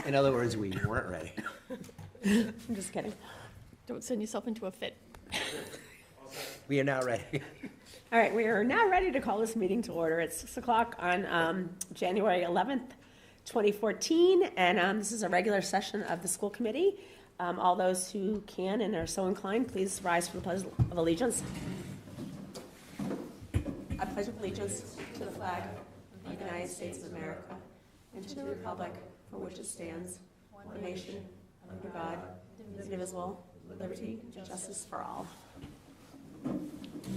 In other words, we weren't ready. I'm just kidding. Don't send yourself into a fit. We are now ready. All right, we are now ready to call this meeting to order. It's 6 o'clock on January 11th, 2014, and this is a regular session of the school committee. All those who can and are so inclined, please rise for the Pledge of Allegiance. I pledge allegiance to the flag of the United States of America and to the republic for which it stands, one nation, under God, indivisible, with liberty and justice for all.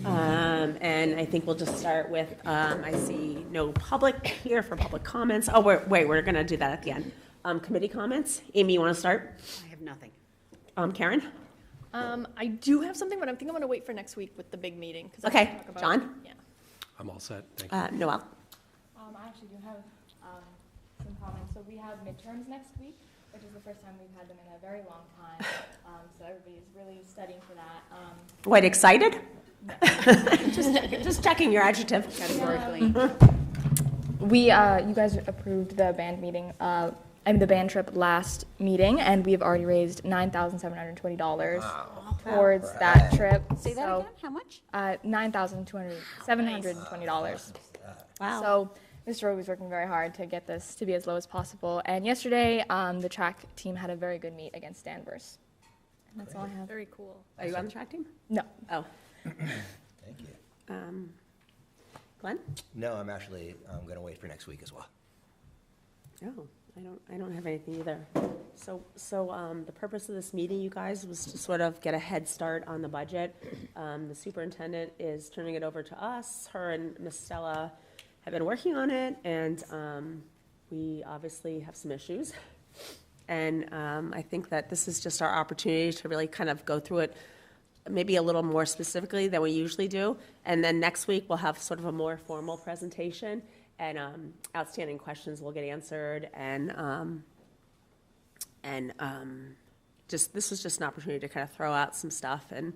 And I think we'll just start with, I see no public here for public comments. Oh, wait, we're going to do that at the end. Committee comments. Amy, you want to start? I have nothing. Karen? I do have something, but I think I'm going to wait for next week with the big meeting. Okay, John? Yeah. I'm all set, thank you. Noel? I actually do have some comments. So we have midterms next week, which is the first time we've had them in a very long time. So everybody's really studying for that. What, excited? Just checking your adjective. Categorically. You guys approved the band meeting, the band trip last meeting, and we have already raised $9,720 towards that trip. Say that again? How much? $9,720. Wow. So Mr. Rowe was working very hard to get this to be as low as possible. And yesterday, the track team had a very good meet against Danvers. And that's all I have. Very cool. Are you on the track team? No. Oh. Thank you. Glenn? No, I'm going to wait for next week as well. Oh, I don't have anything either. So the purpose of this meeting, you guys, was to sort of get a head start on the budget. The superintendent is turning it over to us. Her and Miss Stella have been working on it, and we obviously have some issues. And I think that this is just our opportunity to really kind of go through it maybe a little more specifically than we usually do. And then next week, we'll have sort of a more formal presentation, and outstanding questions will get answered. And this was just an opportunity to kind of throw out some stuff and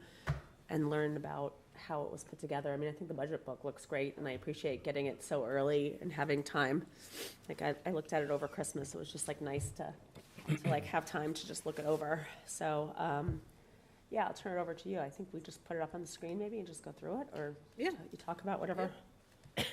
learn about how it was put together. I mean, I think the budget book looks great, and I appreciate getting it so early and having time. Like I looked at it over Christmas. It was just like nice to like have time to just look it over. So yeah, I'll turn it over to you. I think we just put it up on the screen maybe and just go through it, or Yeah. you talk about whatever. Yeah.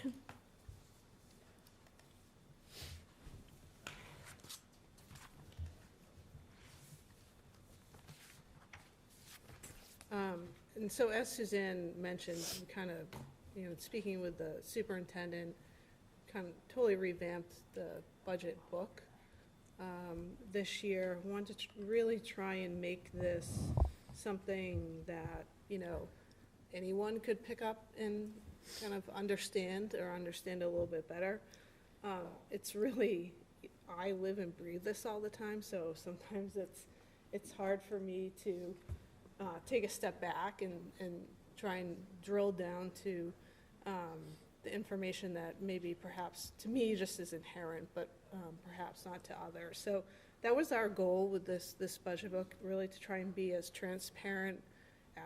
And so as Suzanne mentioned, we kind of, speaking with the superintendent, kind of totally revamped the budget book this year. Wanted to really try and make this something that, anyone could pick up and kind of understand a little bit better. It's really, I live and breathe this all the time, so sometimes it's hard for me to take a step back and try and drill down to the information that maybe perhaps to me just is inherent, but perhaps not to others. So that was our goal with this budget book, really to try and be as transparent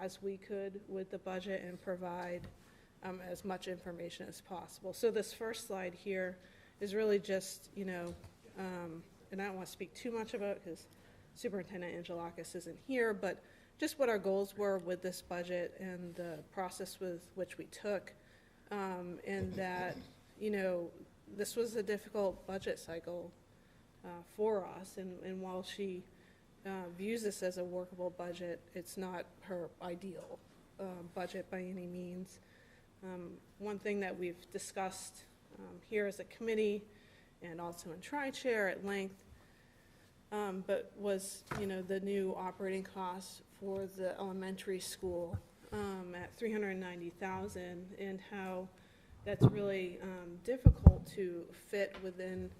as we could with the budget and provide as much information as possible. So this first slide here is really just, and I don't want to speak too much about it because Superintendent Angelakis isn't here, but just what our goals were with this budget and the process with which we took, and that, this was a difficult budget cycle for us, and while she views this as a workable budget, it's not her ideal budget by any means. One thing that we've discussed here as a committee and also in tri-chair at length, but was, the new operating costs for the elementary school at $390,000, and how that's really difficult to fit within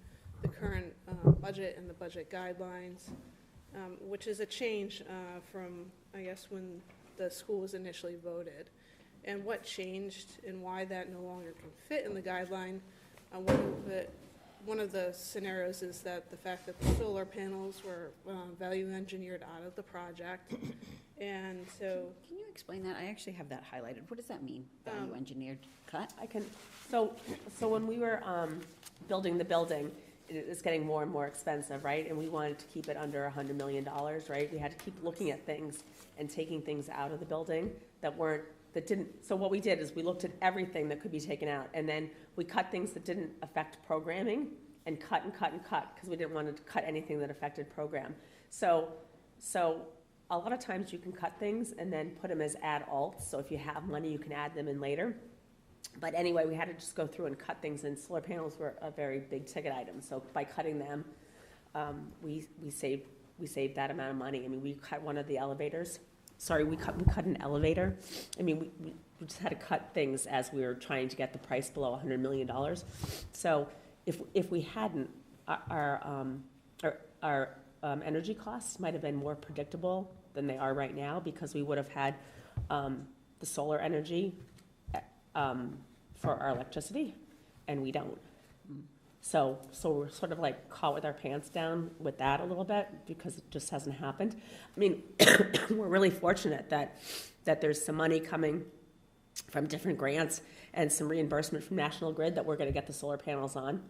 the current budget and the budget guidelines, which is a change from, I guess, when the school was initially voted. And what changed and why that no longer can fit in the guideline, one of the scenarios is that the fact that the solar panels were value engineered out of the project. And so, Can you explain that? I actually have that highlighted. What does that mean, value engineered cut? I can. So when we were building the building, it's getting more and more expensive, right? And we wanted to keep it under $100 million, right? We had to keep looking at things and taking things out of the building that didn't, so what we did is we looked at everything that could be taken out, and then we cut things that didn't affect programming, and cut, because we didn't want to cut anything that affected program. So a lot of times you can cut things and then put them as add alts, so if you have money, you can add them in later. But anyway, we had to just go through and cut things, and solar panels were a very big ticket item, so by cutting them, we saved that amount of money. I mean, we cut one of the elevators. Sorry, we cut an elevator. I mean, we just had to cut things as we were trying to get the price below $100 million. So if we hadn't, our energy costs might have been more predictable than they are right now, because we would have had the solar energy for our electricity, and we don't. So we're sort of like caught with our pants down with that a little bit, because it just hasn't happened. I mean, we're really fortunate that there's some money coming from different grants and some reimbursement from National Grid that we're going to get the solar panels on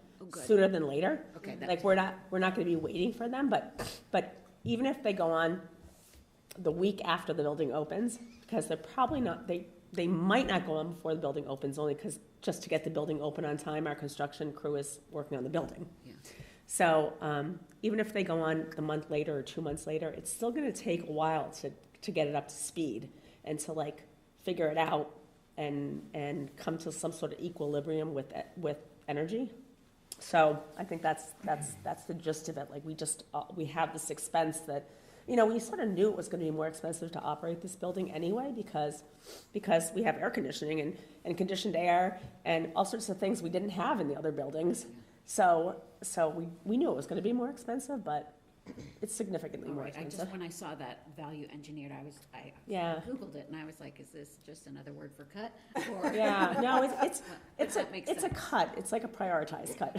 sooner than later. Okay, like we're not going to be waiting for them, but even if they go on the week after the building opens, because they're probably not, they might not go on before the building opens, only because just to get the building open on time, our construction crew is working on the building. Yeah. So even if they go on a month later or 2 months later, it's still going to take a while to get it up to speed and to like figure it out and come to some sort of equilibrium with energy. So I think that's the gist of it. Like we have this expense that, you know, we sort of knew it was going to be more expensive to operate this building anyway, because we have air conditioning and conditioned air and all sorts of things we didn't have in the other buildings. So we knew it was going to be more expensive, but it's significantly more expensive. When I saw that value engineered, I Googled it and I was like, is this just another word for cut? Or Yeah, no, it's a cut. It's like a prioritized cut.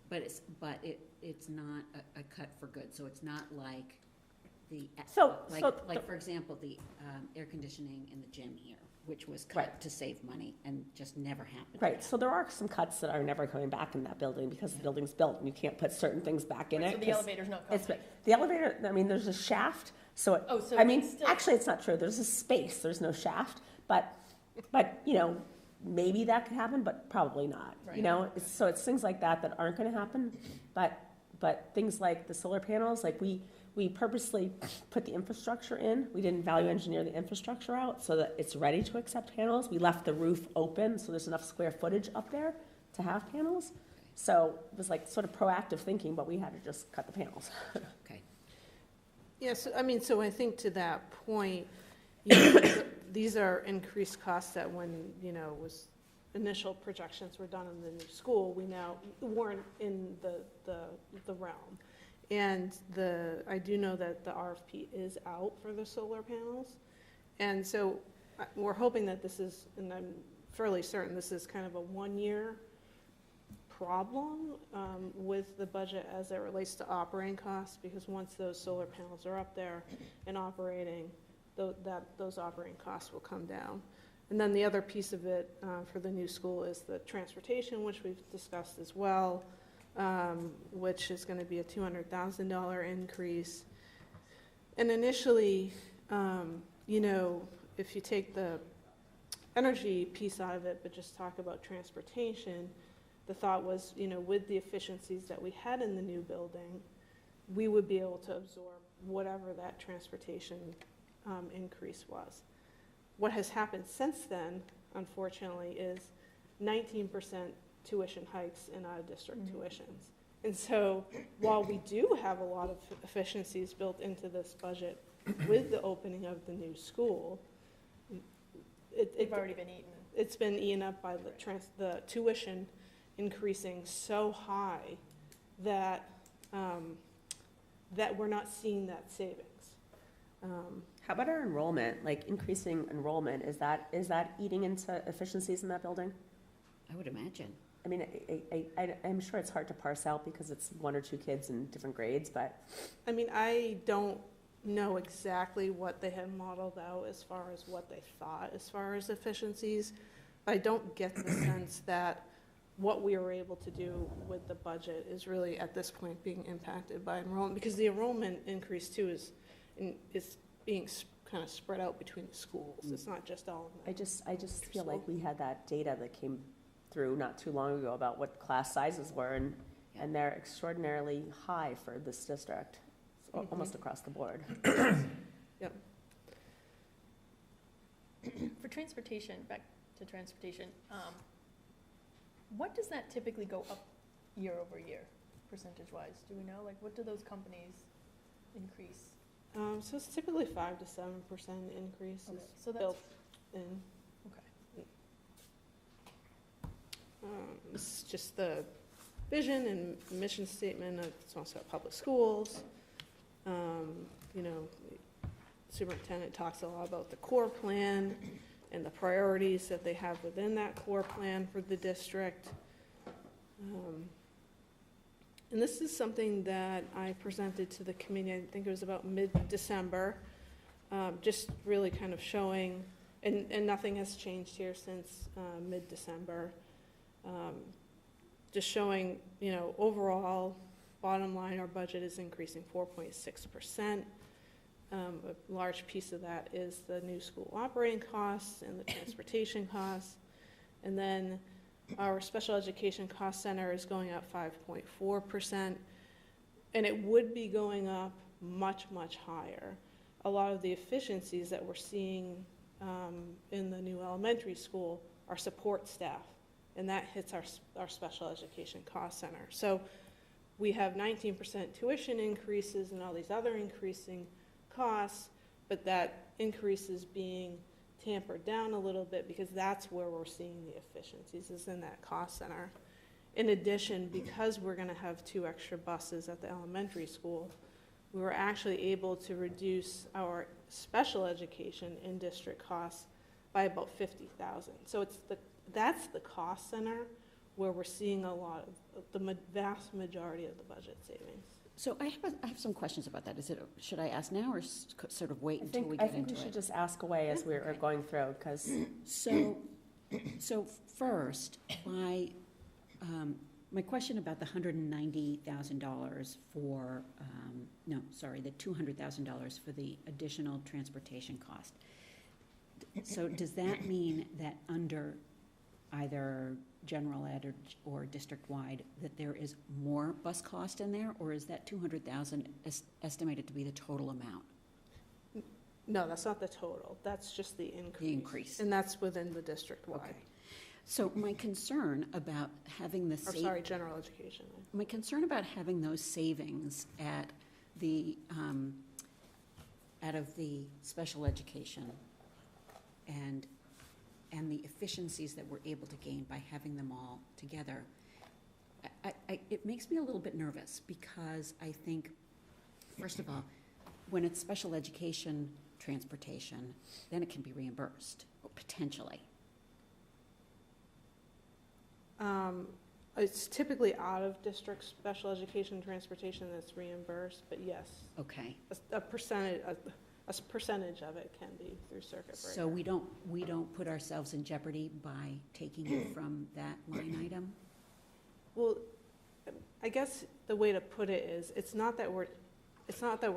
But it's not a cut for good. So it's not like for example, the air conditioning in the gym here, which was cut to save money and just never happened. Right, so there are some cuts that are never coming back in that building because the building's built and you can't put certain things back in it. So the elevator's not coming. The elevator, I mean, there's a shaft, actually, it's not true. There's a space, there's no shaft, but you know, maybe that could happen, but probably not. Right. You know, so it's things like that aren't going to happen, but things like the solar panels, like we purposely put the infrastructure in. We didn't value engineer the infrastructure out so that it's ready to accept panels. We left the roof open so there's enough square footage up there to have panels. So it was like sort of proactive thinking, but we had to just cut the panels. Okay. Yes, so I think to that point, you know, these are increased costs that when, you know, initial projections were done in the new school, we now weren't in the realm. And I do know that the RFP is out for the solar panels. And so we're hoping that this is, and I'm fairly certain this is kind of a 1-year problem with the budget as it relates to operating costs, because once those solar panels are up there and operating, those operating costs will come down. And then the other piece of it for the new school is the transportation, which we've discussed as well, which is going to be a $200,000 increase. And initially, you know, if you take the energy piece out of it, but just talk about transportation, the thought was, you know, with the efficiencies that we had in the new building, we would be able to absorb whatever that transportation increase was. What has happened since then, unfortunately, is 19% tuition hikes in out-of-district tuitions. And so while we do have a lot of efficiencies built into this budget with the opening of the new school, They've already been eaten. It's been eaten up by the tuition increasing so high that that we're not seeing that savings. How about our enrollment, like increasing enrollment? Is that eating into efficiencies in that building? I would imagine. I mean, I'm sure it's hard to parse out because it's 1 or 2 kids in different grades, but. I mean, I don't know exactly what they had modeled out as far as what they thought as far as efficiencies. I don't get the sense that what we were able to do with the budget is really, at this point, being impacted by enrollment, because the enrollment increase too is being kind of spread out between the schools. It's not just all in the I just feel like we had that data that came through not too long ago about what class sizes were, and they're extraordinarily high for this district, almost across the board. Yep. For transportation, back to transportation, what does that typically go up year over year, percentage-wise? Do we know? Like, what do those companies increase? So it's typically 5 to 7% increase Okay, is so that's, built in. okay. It's just the vision and mission statement of Swampscott Public Schools. You know, superintendent talks a lot about the core plan and the priorities that they have within that core plan for the district. And this is something that I presented to the committee, I think it was about mid-December, just really kind of showing, and nothing has changed here since mid-December, just showing, you know, overall, bottom line, our budget is increasing 4.6%. A large piece of that is the new school operating costs and the transportation costs. And then our special education cost center is going up 5.4%. And it would be going up much, much higher. A lot of the efficiencies that we're seeing in the new elementary school are support staff. And that hits our special education cost center. So we have 19% tuition increases and all these other increasing costs, but that increase is being tampered down a little bit because that's where we're seeing the efficiencies, is in that cost center. In addition, because we're going to have 2 extra buses at the elementary school, we were actually able to reduce our special education in-district costs by about $50,000. So that's the cost center where we're seeing a lot of the vast majority of the budget savings. So I have some questions about that. Should I ask now or sort of wait until we get into it? I think we should just ask away as we're going through, because. So first, my question about the $190,000 for, the $200,000 for the additional transportation cost. So does that mean that under either general ed or district-wide, that there is more bus cost in there, or is that $200,000 estimated to be the total amount? No, that's not the total. That's just the increase. The increase. And that's within the district-wide. Okay. So my concern about having the general education. My concern about having those savings at the out of the special education and the efficiencies that we're able to gain by having them all together, it makes me a little bit nervous, because I think, first of all, when it's special education transportation, then it can be reimbursed, potentially. It's typically out of district special education transportation that's reimbursed, but yes. Okay. A percentage of it can be through circuit breaker. So we don't put ourselves in jeopardy by taking it from that line item? Well, I guess the way to put it is, it's not that we're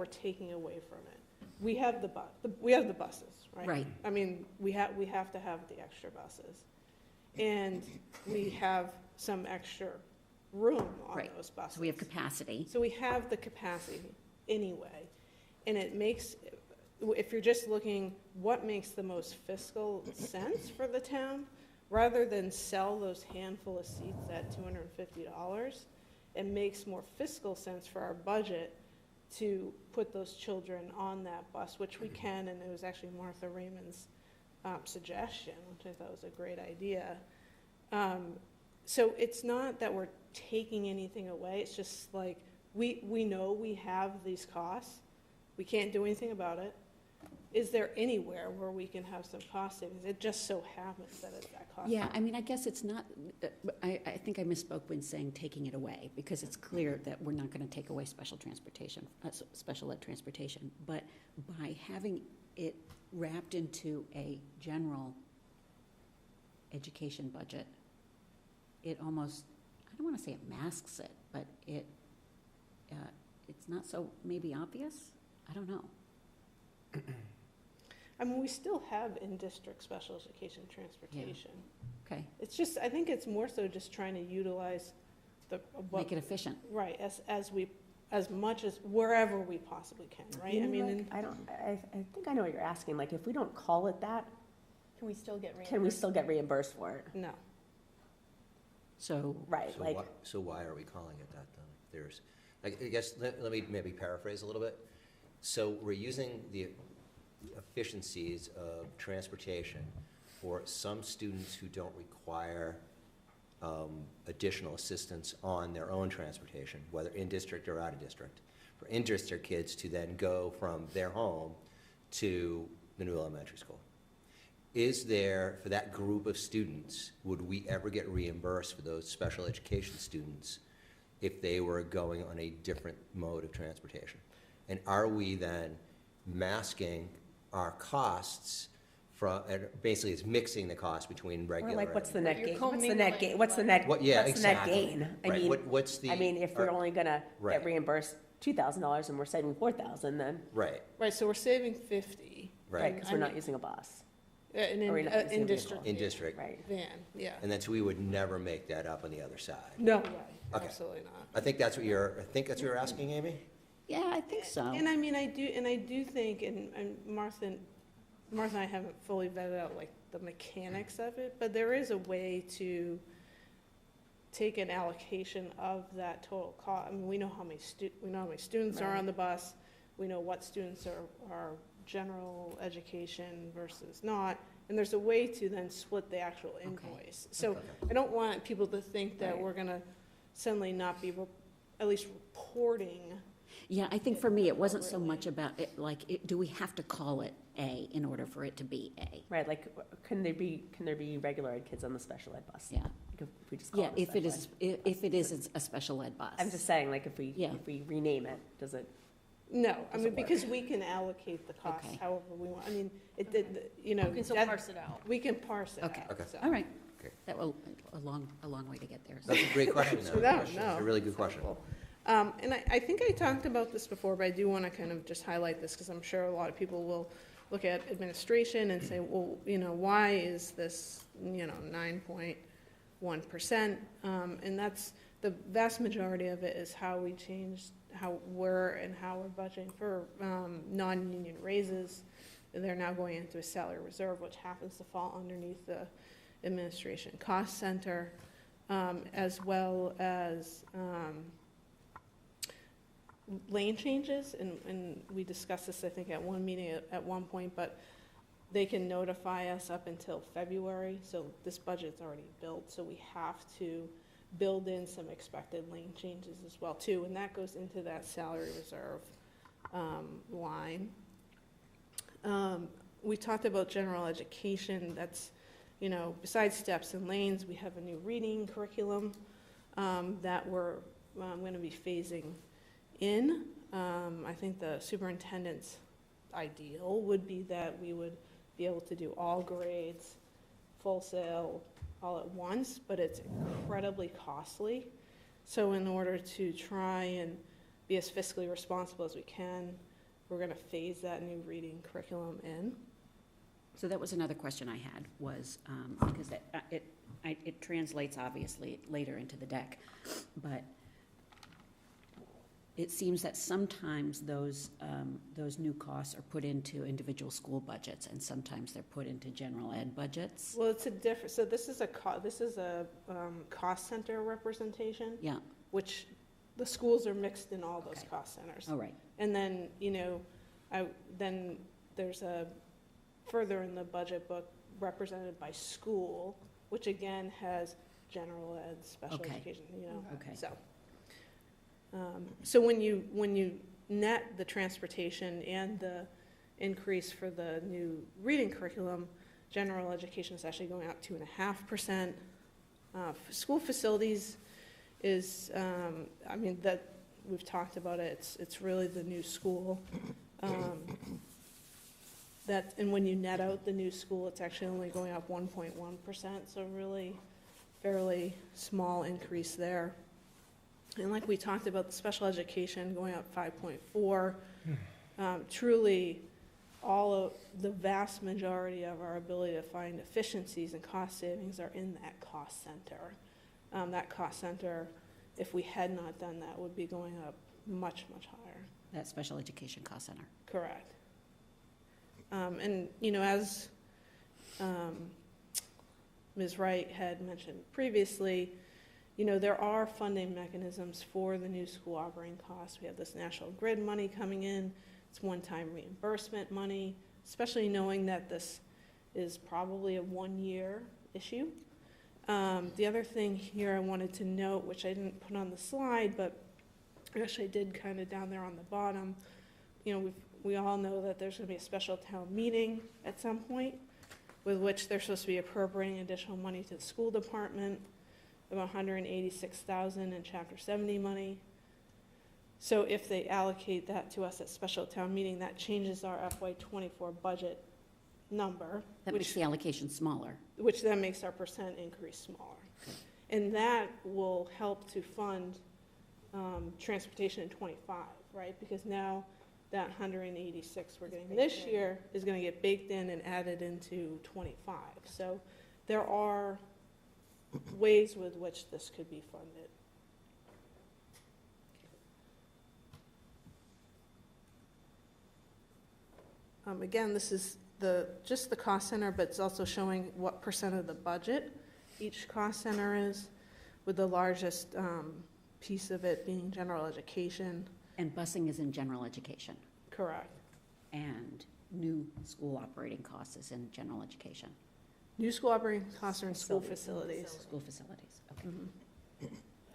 taking away from it. We have the buses, right? Right. I mean, we have to have the extra buses, and we have some extra room on Right. those buses. So we have capacity. So we have the capacity anyway, and it makes, if you're just looking what makes the most fiscal sense for the town, rather than sell those handful of seats at $250, it makes more fiscal sense for our budget to put those children on that bus, which we can, and it was actually Martha Raymond's suggestion, which I thought was a great idea. So it's not that we're taking anything away, it's just like, we know we have these costs, we can't do anything about it. Is there anywhere where we can have some cost savings? It just so happens that it's that cost. Yeah, I mean, I guess it's not, I think I misspoke when saying taking it away, because it's clear that we're not going to take away special transportation, special ed transportation, but by having it wrapped into a general education budget, it almost, I don't want to say it masks it, but it's not so maybe obvious? I don't know. I mean, we still have in-district special education transportation. Okay, It's just, I think it's more so just trying to utilize make it efficient. right, as much as, wherever we possibly can, right? You I know, mean, like, I think I know what you're asking, like, if we don't call it that, Can we still get reimbursed? can we still get reimbursed for it? no. So, Right, So like, why, so why are we calling it that then? There's, I guess, let me maybe paraphrase a little bit. So we're using the efficiencies of transportation for some students who don't require additional assistance on their own transportation, whether in-district or out-of-district. For in-district kids to then go from their home to the new elementary school. Is there, for that group of students, would we ever get reimbursed for those special education students if they were going on a different mode of transportation? And are we then masking our costs from, basically it's mixing the cost between or regular like, what's the and, net You're gain? What's the commingling net gain? What's the like- net, What- yeah, what's the net exactly. gain? I Right, mean, what's the? if we're only gonna Right. get reimbursed $2,000 and we're saving 4,000, then, Right, Right, so we're saving 50, right, right, because we're I not mean- using a bus, an Or we're not using a in-district in district. right? van, yeah. And then so we would never make that up on the other side. No, Okay. absolutely not. I think that's what you're asking, Amy? yeah, I think so. And I mean, I do think, and Martha and I haven't fully vetted out like the mechanics of it, but there is a way to take an allocation of that total cost. I mean, we know how many students are Right. on the bus. We know what students are general education versus not. And there's a way to then split the actual invoice. So Okay. I don't want people to think that Right. we're gonna suddenly not be, at least reporting. Yeah, I think for me, it wasn't so much about, it. Like, do we have to call it A in order for it to be A? Right, like, can there be regular ed kids on the special ed bus? Yeah, Like, if we just call yeah, it a if it special is, if it is a special ed bus. ed. I'm just saying, like, if Yeah. we rename it, does it, No, I Doesn't mean, work. because we can allocate the cost Okay. however we want. I mean, you know. We can still that- parse it out. We can parse it Okay. out. Okay. so. All right, Okay. that will, a long way to get there. That's a great question, though. No, It's no. a really good question. And I think I talked about this before, but I do want to kind of just highlight this because I'm sure a lot of people will look at administration and say, well, you know, why is this, 9.1%? And that's, the vast majority of it is how we changed how we're budgeting for non-union raises. They're now going into a salary reserve, which happens to fall underneath the administration cost center, as well as lane changes, and we discussed this, I think, at one meeting at one point, but they can notify us up until February, so this budget's already built, so we have to build in some expected lane changes as well, too, and that goes into that salary reserve line. We talked about general education. That's, besides steps and lanes, we have a new reading curriculum that we're going to be phasing in. I think the superintendent's ideal would be that we would be able to do all grades, full sail, all at once, but it's incredibly costly. So in order to try and be as fiscally responsible as we can, we're going to phase that new reading curriculum in. So that was another question I had, was, because it translates obviously later into the deck, but it seems that sometimes those new costs are put into individual school budgets, and sometimes they're put into general ed budgets. Well, it's a different, so this is a cost center representation, Yeah, which the schools are mixed in all those Okay. cost centers. all right, And then, then there's a, further in the budget book, represented by school, which again has general ed, special Okay. education, okay. so. So when you net the transportation and the increase for the new reading curriculum, general education is actually going up 2.5%. School facilities is, that, we've talked about it, it's really the new school. And when you net out the new school, it's actually only going up 1.1%, so really fairly small increase there. And like we talked about, the special education going up 5.4, truly all of the vast majority of our ability to find efficiencies and cost savings are in that cost center. That cost center, if we had not done that, would be going up much, much higher. That special education cost center. Correct. And, you know, as Ms. Wright had mentioned previously, you know, there are funding mechanisms for the new school operating costs. We have this National Grid money coming in. It's one-time reimbursement money, especially knowing that this is probably a one-year issue. The other thing here I wanted to note, which I didn't put on the slide, but actually I did kind of down there on the bottom, you know, we all know that there's going to be a special town meeting at some point with which they're supposed to be appropriating additional money to the school department, about $186,000 in Chapter 70 money. So if they allocate that to us at special town meeting, that changes our FY24 budget number. That makes the allocation smaller. Which then makes our percent increase smaller. And that will help to fund transportation in 25, right? Because now that 186 we're getting this year is going to get baked in and added into 25. So there are ways with which this could be funded. Again, this is just the cost center, but it's also showing what percent of the budget each cost center is, with the largest piece of it being general education. And busing is in general education. Correct. And new school operating costs is in general education. New school operating costs are in school facilities. School facilities, okay. Mm-hmm.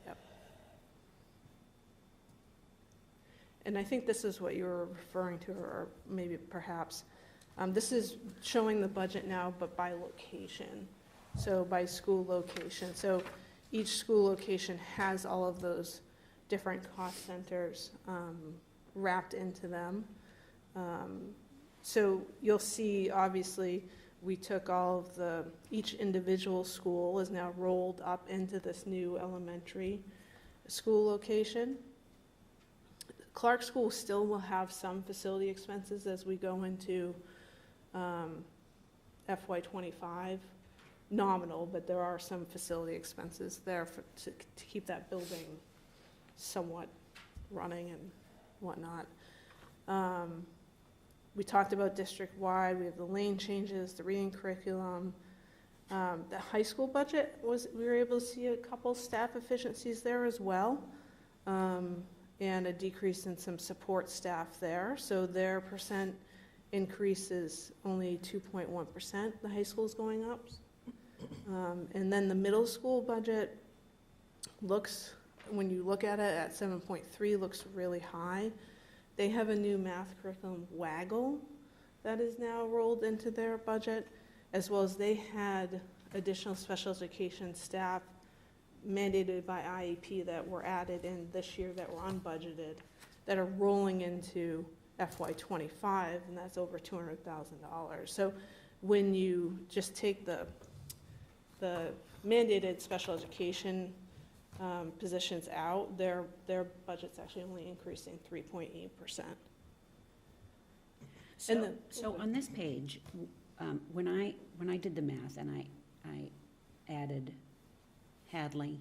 Yep. And I think this is what you were referring to, or maybe perhaps. This is showing the budget now, but by location. So by school location. So each school location has all of those different cost centers wrapped into them. So you'll see, obviously, we took all of each individual school is now rolled up into this new elementary school location. Clark School still will have some facility expenses as we go into FY25, nominal, but there are some facility expenses there to keep that building somewhat running and whatnot. We talked about district-wide. We have the lane changes, the reading curriculum. The high school budget we were able to see a couple staff efficiencies there as well, and a decrease in some support staff there. So their percent increase is only 2.1%. The high school is going up. And then the middle school budget looks, when you look at it at 7.3, looks really high. They have a new math curriculum, Waggle, that is now rolled into their budget, as well as they had additional special education staff mandated by IEP that were added in this year that were unbudgeted, that are rolling into FY25, and that's over $200,000. So when you just take the mandated special education positions out, their budget's actually only increasing 3.8%. So on this page, when I did the math and I added Hadley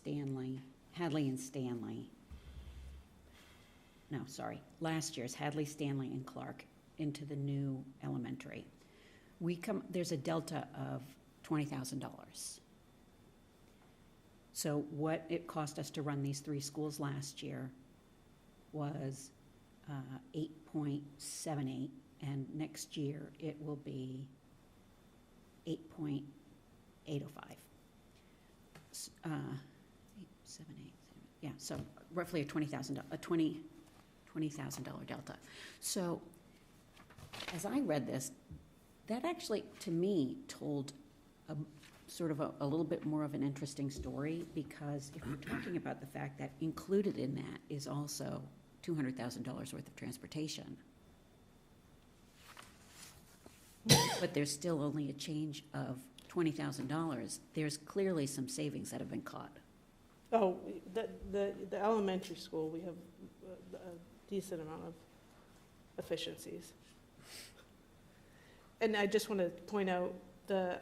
and Stanley. No, sorry, last year's Hadley, Stanley, and Clark into the new elementary. There's a delta of $20,000. So what it cost us to run these three schools last year was 8.78, and next year it will be 8.805. 878, yeah, so roughly a $20,000 delta. So as I read this, that actually, to me, told sort of a little bit more of an interesting story, because if we're talking about the fact that included in that is also $200,000 worth of transportation, but there's still only a change of $20,000, there's clearly some savings that have been caught. Oh, the elementary school, we have a decent amount of efficiencies. And I just want to point out the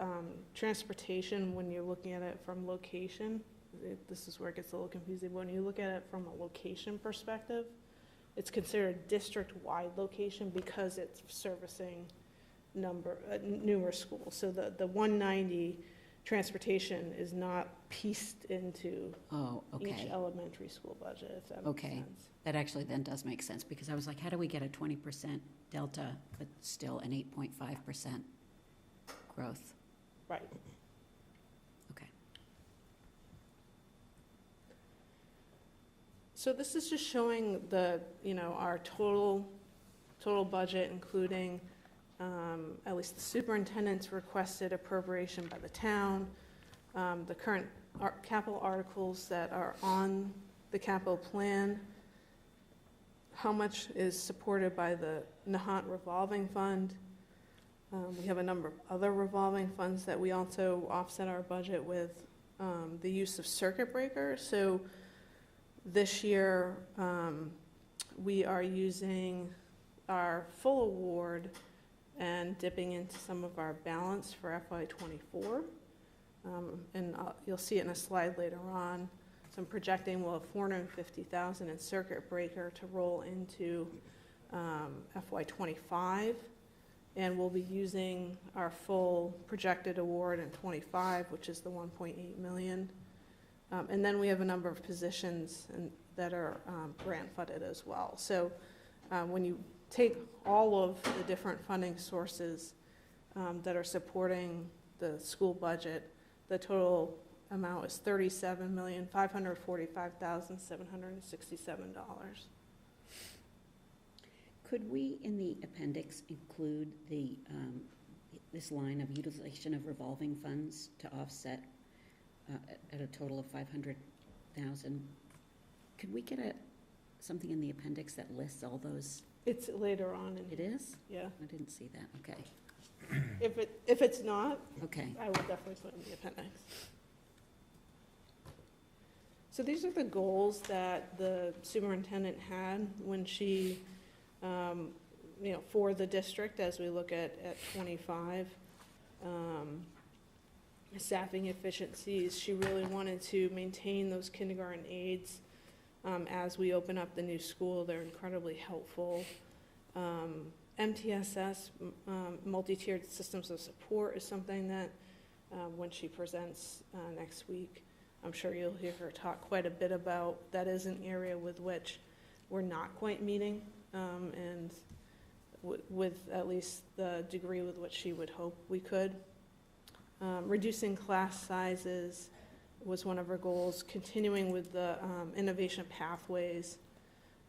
transportation, when you're looking at it from location, this is where it gets a little confusing. When you look at it from a location perspective, it's considered a district-wide location because it's servicing numerous schools. So the 190 transportation is not pieced into each elementary school budget, if that makes sense. That actually then does make sense, because I was like, how do we get a 20% delta, but still an 8.5% growth? Right. Okay. So this is just showing our total budget, including at least the superintendent's requested appropriation by the town, the current capital articles that are on the capital plan, how much is supported by the Nahant revolving fund. We have a number of other revolving funds that we also offset our budget with, the use of circuit breakers. So this year, we are using our full award and dipping into some of our balance for FY24. And you'll see it in a slide later on. So I'm projecting we'll have $450,000 in circuit breaker to roll into FY25. And we'll be using our full projected award in 25, which is the $1.8 million. And then we have a number of positions that are grant funded as well. So when you take all of the different funding sources that are supporting the school budget, the total amount is $37,545,767. Could we, in the appendix, include this line of utilization of revolving funds to offset at a total of $500,000? Could we get something in the appendix that lists all those? It's later on. It is? Yeah. I didn't see that. Okay. If it's not, okay, I will definitely put it in the appendix. So these are the goals that the superintendent had when she, for the district as we look at 25. Staffing efficiencies, she really wanted to maintain those kindergarten aides as we open up the new school. They're incredibly helpful. MTSS, multi-tiered systems of support, is something that when she presents next week, I'm sure you'll hear her talk quite a bit about. That is an area with which we're not quite meeting, and with at least the degree with which she would hope we could. Reducing class sizes was one of her goals, continuing with the innovation pathways,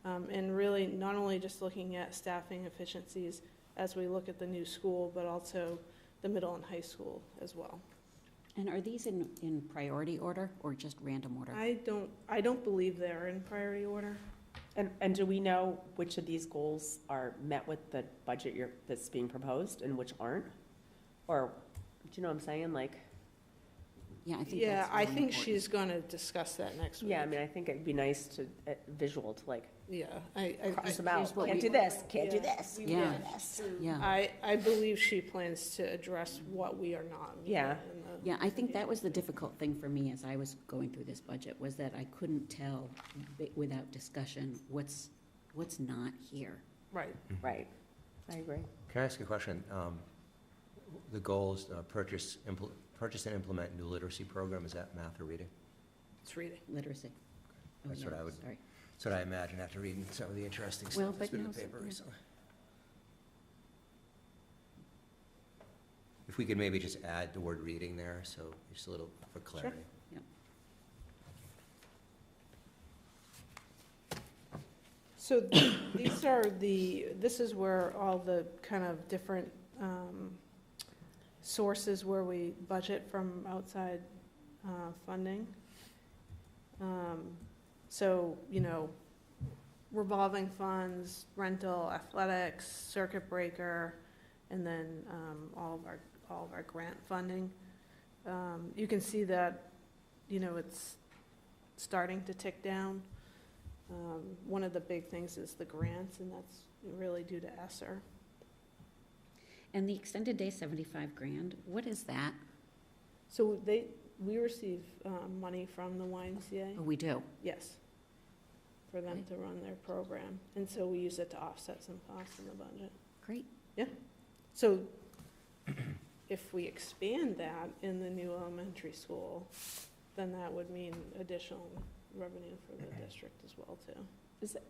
and really not only just looking at staffing efficiencies as we look at the new school, but also the middle and high school as well. and are these in priority order or just random order? I don't believe they're in priority order. And do we know which of these goals are met with the budget that's being proposed and which aren't? Or, do you know what I'm saying, like? Yeah, I think Yeah, that's I really think important. she's going to discuss that next week. Yeah, I mean, I think it'd be nice to, visual to like, Yeah, cross them out, here's what can't we- do this, can't do Yeah. this, We Yeah. can't do this. Yeah, I believe she plans to address what we are not meeting. Yeah. in the- yeah, I think that was the difficult thing for me as I was going through this budget, was that I couldn't tell without discussion what's not here. Right. Right, I agree. Can I ask a question? The goals, purchase and implement new literacy program, is that math or reading? It's reading. Literacy. Oh, That's what yeah, I would- sorry. That's what I imagine after reading some of the interesting Well, stuff that's but been in no, the paper yeah. recently. If we could maybe just add the word reading there, so just a little for clarity. So this is where all the kind of different sources where we budget from outside funding. So, revolving funds, rental, athletics, circuit breaker, and then all of our grant funding. You can see that, it's starting to tick down. One of the big things is the grants, and that's really due to ESSER. And the extended day, 75 grand, what is that? So we receive money from the YMCA, Oh, we do. yes, for them to run their program. And so we use it to offset some costs in the budget. Great. So if we expand that in the new elementary school, then that would mean additional revenue for the district as well, too.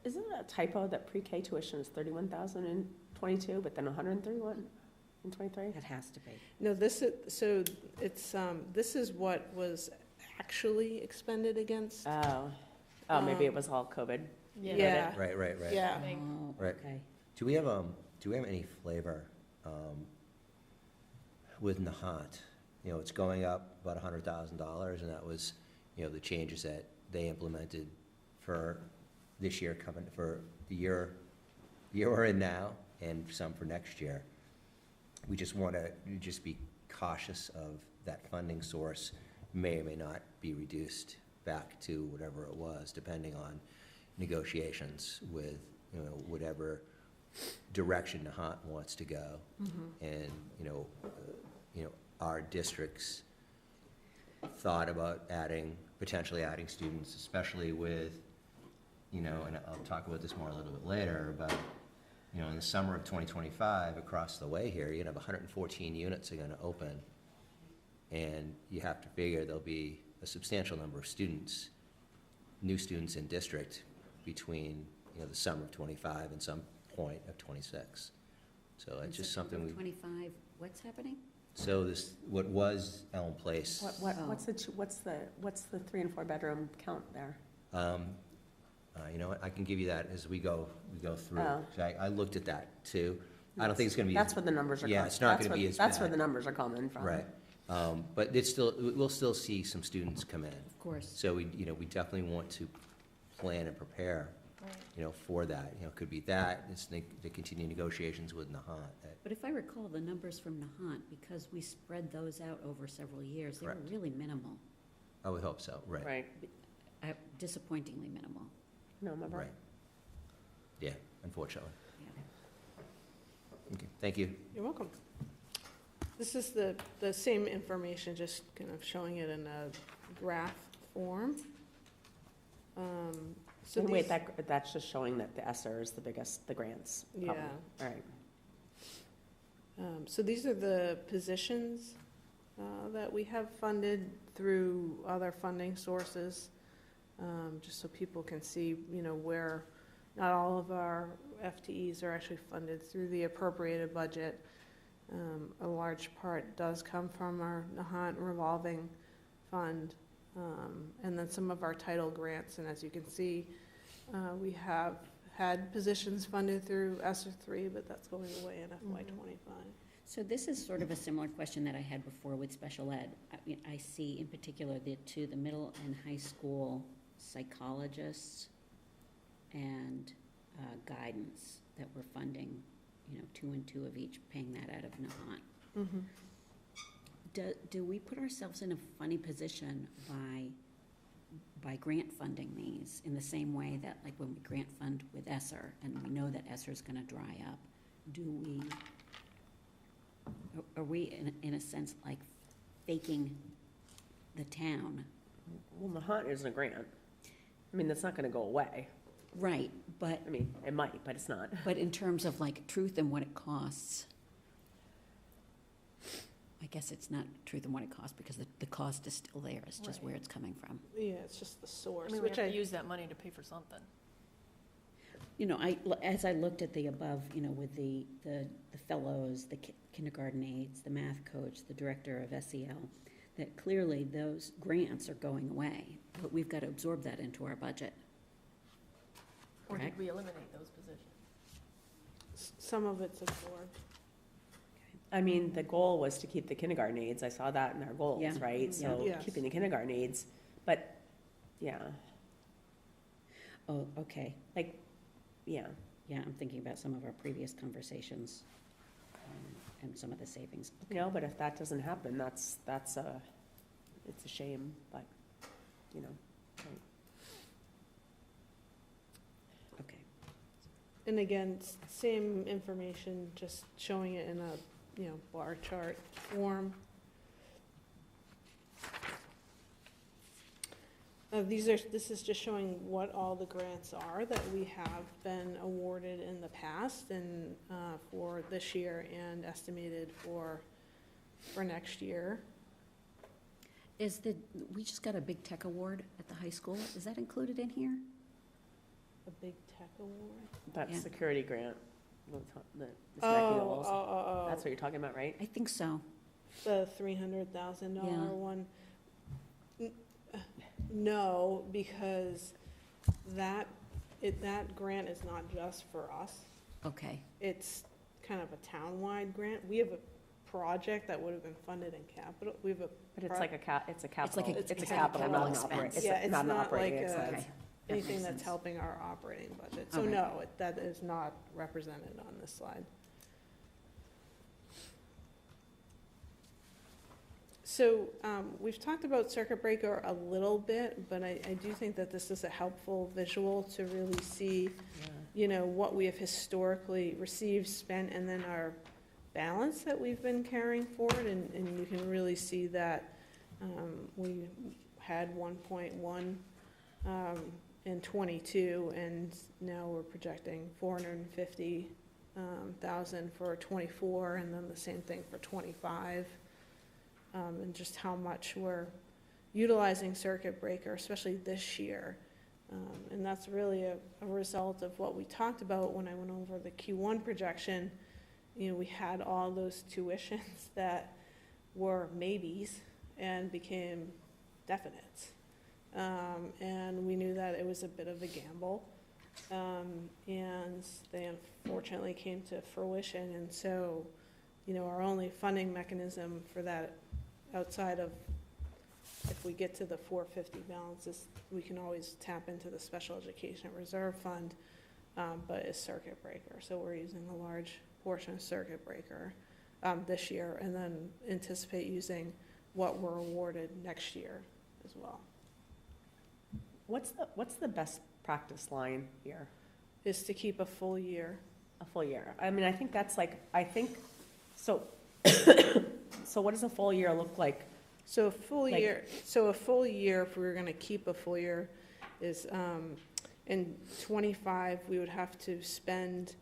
Isn't it a typo that pre-K tuition is 31,000 in '22, but then 131 in '23? That has to be. No, this is what was actually expended against. Oh, maybe it was all COVID. Yeah. Right. Yeah. Oh, Right. okay. Do we have any flavor with Nahant? It's going up about $100,000, and that was, the changes that they implemented for this year, coming for the year we're in now, and some for next year. We just want to just be cautious of that funding source may or may not be reduced back to whatever it was, depending on negotiations with, whatever direction Nahant wants to go. And, our districts thought about potentially adding students, especially with, and I'll talk about this more a little bit later, but, in the summer of 2025, across the way here, you're gonna have 114 units are gonna open. And you have to figure there'll be a substantial number of students, new students in district between, the summer of 25 and some point of 26. So it's just something we. 25, what's happening? So what was Elm Place. What's the 3 and 4 bedroom count there? You know what, I can give you that as we go through. Oh. So I looked at that too. I don't think it's gonna be. That's where the numbers are coming. Yeah, it's not gonna be as That's where bad. the numbers are coming from. Right. But we'll still see some students come in. Of course. So we definitely want to plan and prepare, for that. It could be that, it's the continued negotiations with Nahant. But if I recall, the numbers from Nahant, because we spread those out over several years, they were Correct. really minimal. I would hope so, right. Right. Disappointingly minimal. No, remember? Right. Yeah, unfortunately. Yeah. Okay, thank you. You're welcome. This is the same information, just kind of showing it in a graph form. So And wait, these- that's just showing that the ESSER is the biggest, the grants. problem. Yeah. All right. So these are the positions that we have funded through other funding sources, just so people can see, where not all of our FTEs are actually funded through the appropriated budget. A large part does come from our Nahant revolving fund, and then some of our title grants. And as you can see, we have had positions funded through ESSER 3, but that's going away in FY '25. So this is sort of a similar question that I had before with special ed. I see in particular the middle and high school psychologists and guidance that we're funding, 2 and 2 of each, paying that out of Nahant. Do we put ourselves in a funny position by grant funding these in the same way that, like, when we grant fund with ESSER and we know that ESSER is going to dry up, are we in a sense like faking the town? Well, Nahant isn't a grant. I mean, that's not gonna go away. Right, but I mean, it might, but it's not. But in terms of like truth and what it costs, I guess it's not truth and what it costs because the cost is still there. It's just Right. where it's coming from. Yeah, it's just the source, I mean, we which have to use that money to pay for something. As I looked at the above, with the fellows, the kindergarten aides, the math coach, the director of SEL, that clearly those grants are going away, but we've got to absorb that into our budget. Or did Correct. we eliminate those positions? some of it's absorbed. I mean, the goal was to keep the kindergarten aides. I saw that in our goals, Yeah. right? So Yes. keeping the kindergarten aides, but, yeah, Oh, okay. yeah. Yeah, I'm thinking about some of our previous conversations and some of the savings. But if that doesn't happen, that's a it's a shame, but, you know, right. Okay. And again, same information, just showing it in a, bar chart form. This is just showing what all the grants are that we have been awarded in the past and, for this year and estimated for next year. We just got a big tech award at the high school. Is that included in here? A big tech award? That Yeah. security grant, the Ms. Oh, McNeil's. That's what you're talking about, right? I think so. The $300,000 Yeah. one. No, because that grant is not just for us. Okay. It's kind of a town-wide grant. We have a project that would have been funded in capital. We have a. But it's like it's a capital, it's it's a a capital, capital not an expense. operating, Yeah, it's it's not an not operating like a- expense. Okay. That anything makes that's sense. helping our operating budget. So Okay. no, that is not represented on this slide. So, we've talked about circuit breaker a little bit, but I do think that this is a helpful visual to really see, what we have historically received, spent, and then our balance that we've been carrying forward, and you can really see that, we had 1.1, in '22, and now we're projecting 450,000 for '24, and then the same thing for '25. And just how much we're utilizing circuit breaker, especially this year. And that's really a result of what we talked about when I went over the Q1 projection. We had all those tuitions that were maybes and became definites. And we knew that it was a bit of a gamble. And they unfortunately came to fruition. And so, our only funding mechanism for that, outside of if we get to the 450 balances, we can always tap into the Special Education Reserve Fund, but it's circuit breaker. So we're using a large portion of circuit breaker this year, and then anticipate using what we're awarded next year as well. What's the best practice line here? Is to keep a full year. A full year. I mean, I think that's like, so, so what does a full year look like? So a full Like- year, if we were gonna keep a full year, is, in '25, we would have to spend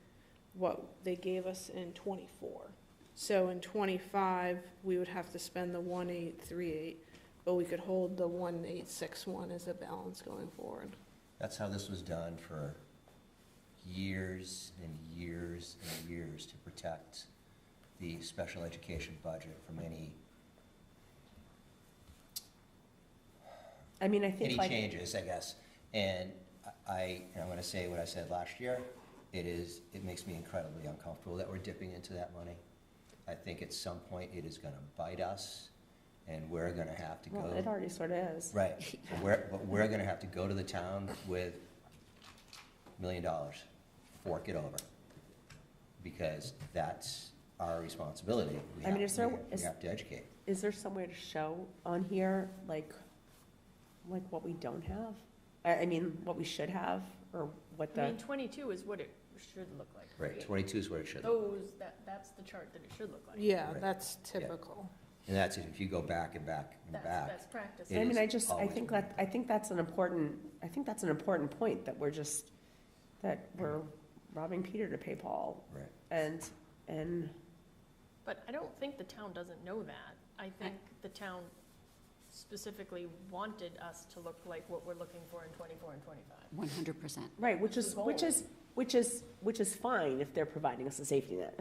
what they gave us in '24. So in '25, we would have to spend the 1,838, but we could hold the 1,861 as a balance going forward. That's how this was done for years and years and years, to protect the special education budget from any I mean, I think like. changes, I guess. And I'm gonna say what I said last year, it makes me incredibly uncomfortable that we're dipping into that money. I think at some point it is gonna bite us, and we're gonna have to go. Well, it already sort of is. Right, but we're gonna have to go to the town with $1 million, fork it over, because that's our responsibility. We I mean, have to educate. Is there some way to show on here, like what we don't have? I mean, what we should have, or what I the, mean, 22 is what it should look like, Right, 22 is what it should. That's the chart that it should look like. Yeah, Right. that's typical. And that's if you go back and back and That's back. best practice. It I mean, is I always think been. I think that's an important point, that we're robbing Peter to pay Paul. Right. And, But I don't think the town doesn't know that. I think the town specifically wanted us to look like what we're looking for in '24 and '25. 100%. right, which is fine if they're providing us a safety net,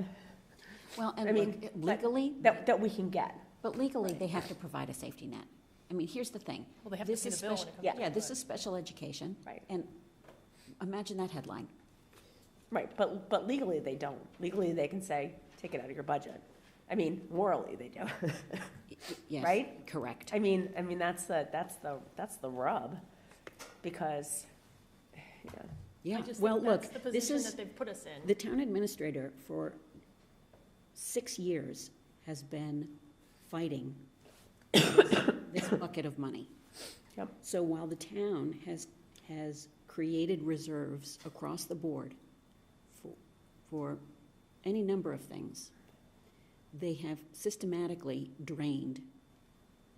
Well, I and mean, look, legally, that we can get. but legally, they have to provide a safety net. I mean, here's the thing. Well, they have to This pay is the bill when special- it comes Yeah. to Yeah, this it. is special education. Right. And imagine that headline. Right, but legally they don't. Legally, they can say, take it out of your budget. I mean, morally, they do. Yes. Right? Correct. I mean, that's the rub, because, yeah. Yeah, I just well, think look, that's the this position is, that they've put us in. the town administrator for 6 years has been fighting this bucket of money. Yep. So while the town has created reserves across the board for any number of things, they have systematically drained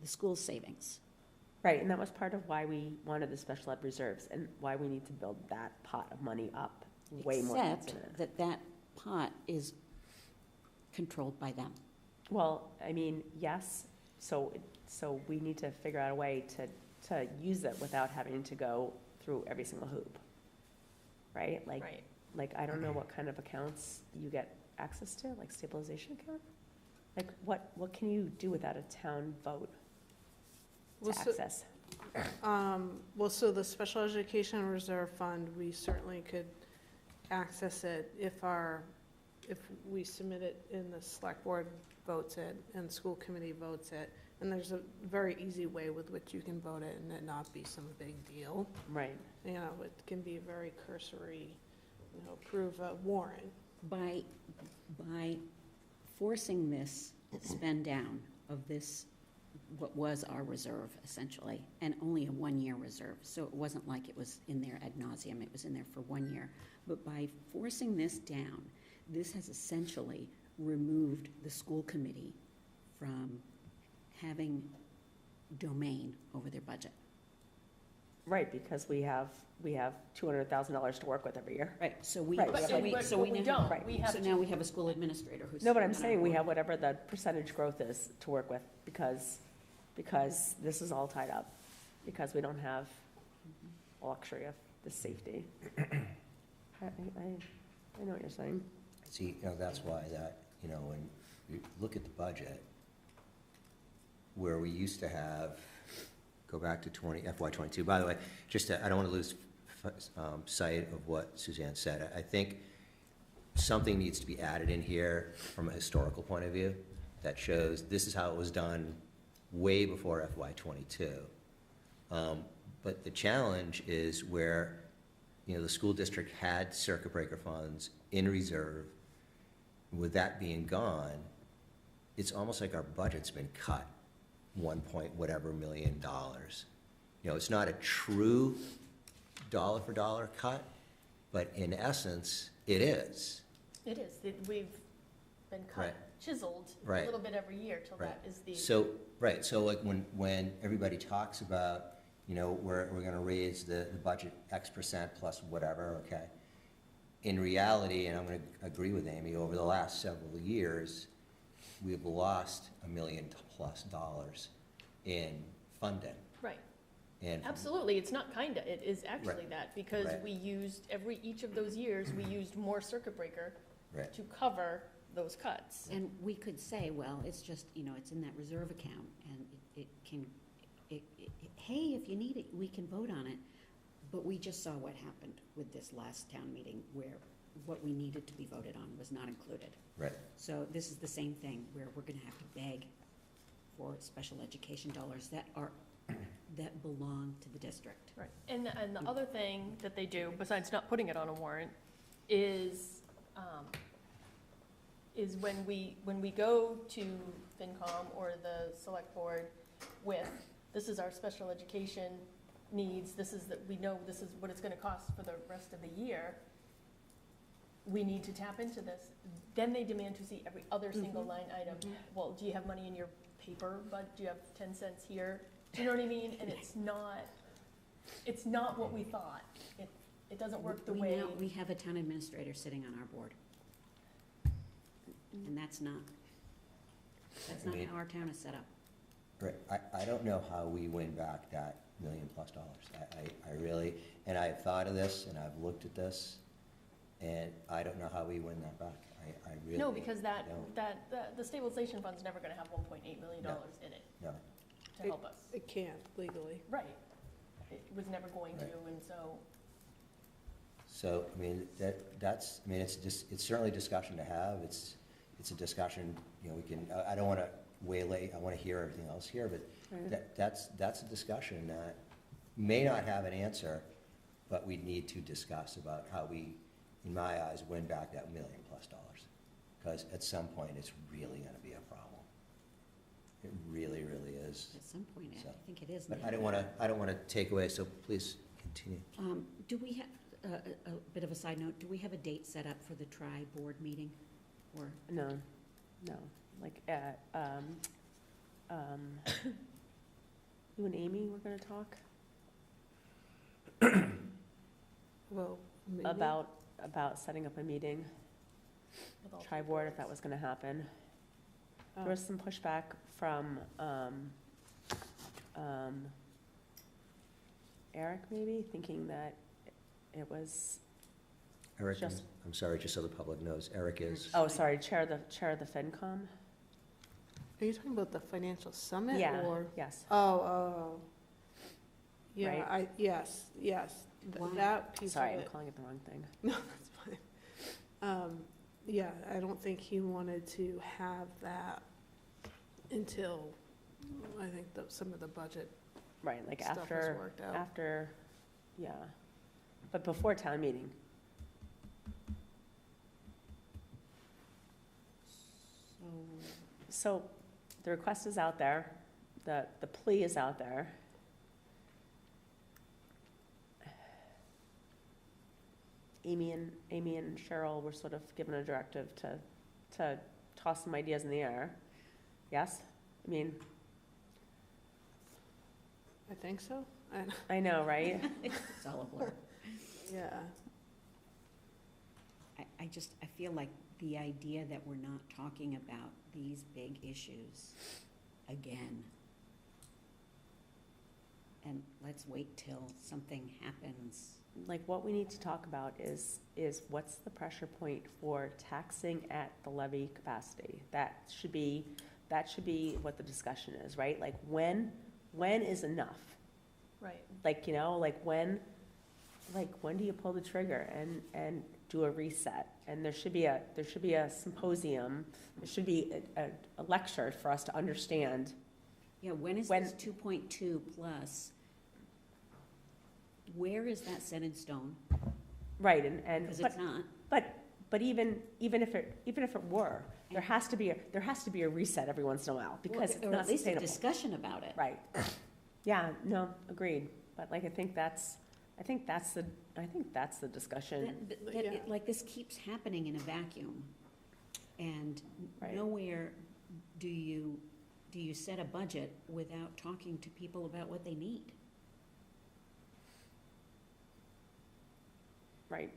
the school savings. Right, and that was part of why we wanted the special ed reserves and why we need to build that pot of money up way more. Except that pot is controlled by them. Well, I mean, yes, so we need to figure out a way to use it without having to go through every single hoop, right? Right. Like, I don't know what kind of accounts you get access to, like stabilization account? Like, what can you do without a town vote to access? Well, so the Special Education Reserve Fund, we certainly could access it if we submit it and the select board votes it and school committee votes it. And there's a very easy way with which you can vote it and it not be some big deal. Right. You know, it can be very cursory, approve a warrant. By forcing this spend down of this, what was our reserve essentially, and only a one-year reserve, so it wasn't like it was in there ad nauseum, it was in there for 1 year. But by forcing this down, this has essentially removed the school committee from having domain over their budget. Right, because we have $200,000 to work with every year. Right, so we, Right, But so we now- don't. right. We have so to- now we have a school administrator who's. No, but I'm sitting on our saying we board. have whatever the percentage growth is to work with, because this is all tied up, because we don't have a luxury of the safety. I know what you're saying. See, that's why when you look at the budget, where we used to have, go back to FY '22, by the way, I don't want to lose sight of what Suzanne said. I think something needs to be added in here from a historical point of view that shows this is how it was done way before FY '22. But the challenge is where, the school district had circuit breaker funds in reserve. With that being gone, it's almost like our budget's been cut $1 million. It's not a true dollar for dollar cut, but in essence, it is. It is. We've been Right. chiseled a Right. little bit every year till that is the. So like when everybody talks about, we're gonna raise the budget X% plus whatever, okay? In reality, and I'm gonna agree with Amy, over the last several years, we've lost $1 million+ in funding. Right. And Absolutely. It's not kinda. It is actually Right. that, because Right. we used each of those years, we used more circuit breaker Right. to cover those cuts. And we could say, well, it's just, it's in that reserve account, and it can, hey, if you need it, we can vote on it. But we just saw what happened with this last town meeting, where what we needed to be voted on was not included. Right. So this is the same thing, where we're gonna have to beg for special education dollars that belong to the district. Right. And the other thing that they do, besides not putting it on a warrant, is when we go to FinCom or the select board with, this is our special education needs, we know this is what it's gonna cost for the rest of the year, we need to tap into this. Then they demand to see every other single line item. Well, do you have money in your paper, but do you have 10 cents here? Do you know what I mean? And it's not what we thought. It doesn't work the way. We have a town administrator sitting on our board. And that's not how our town is set up. Right, I don't know how we win back that $1 million+. I really, and I've thought of this, and I've looked at this, and I don't know how we win that back. I really No, because don't. the stabilization fund's never gonna have $1.8 million in it No, to help us. It can't legally. Right. It was never going to, Right. and so, it's certainly a discussion to have. It's a discussion, we can, I don't wanna waylay, I wanna hear everything else here, but Right. that's a discussion that may not have an answer, but we need to discuss about how we, in my eyes, win back that $1 million+. Because at some point, it's really gonna be a problem. It really, really is. is. At some point, I So, think it is But now. I don't want to take away, so please continue. Do we have, a bit of a side note, do we have a date set up for the tri-board meeting? Or, No, like, you and Amy were gonna talk Well, maybe. about setting up a meeting, with all three tri-board, if boards. that was gonna happen. There Oh. was some pushback from, Eric maybe, thinking that it was, Eric, Just- I'm sorry, just so the public knows, Eric is, oh, sorry, chair of the FinCom? Are you talking about the financial summit Yeah, or? yes, Oh. Yeah, Right? yes, Why? that piece of sorry, I'm it. calling it the wrong thing. No, that's fine. Yeah, I don't think he wanted to have that until, I think, some of the budget Right, like stuff was after, worked out. yeah, but before town meeting. so, So the request is out there, the plea is out there. Amy and Cheryl were sort of given a directive to toss some ideas in the air. Yes? I mean, I think so. I know, right? it's all a blur. Yeah. I feel like the idea that we're not talking about these big issues again, and let's wait till something happens. Like, what we need to talk about is what's the pressure point for taxing at the levy capacity? That should be what the discussion is, right? Like, when is enough? Right. Like, when do you pull the trigger and do a reset? And there should be a symposium, there should be a lecture for us to understand. Yeah, when is this 2.2 plus? Where is that set in stone? Right, and, Because it's not. but even if it were, there has to be a reset every once in a while, because it's Or not at least a sustainable. discussion about it. Right. Yeah, no, agreed. But like, I think that's the discussion. Like, this keeps happening in a vacuum. And Right. nowhere do you set a budget without talking to people about what they need. Right.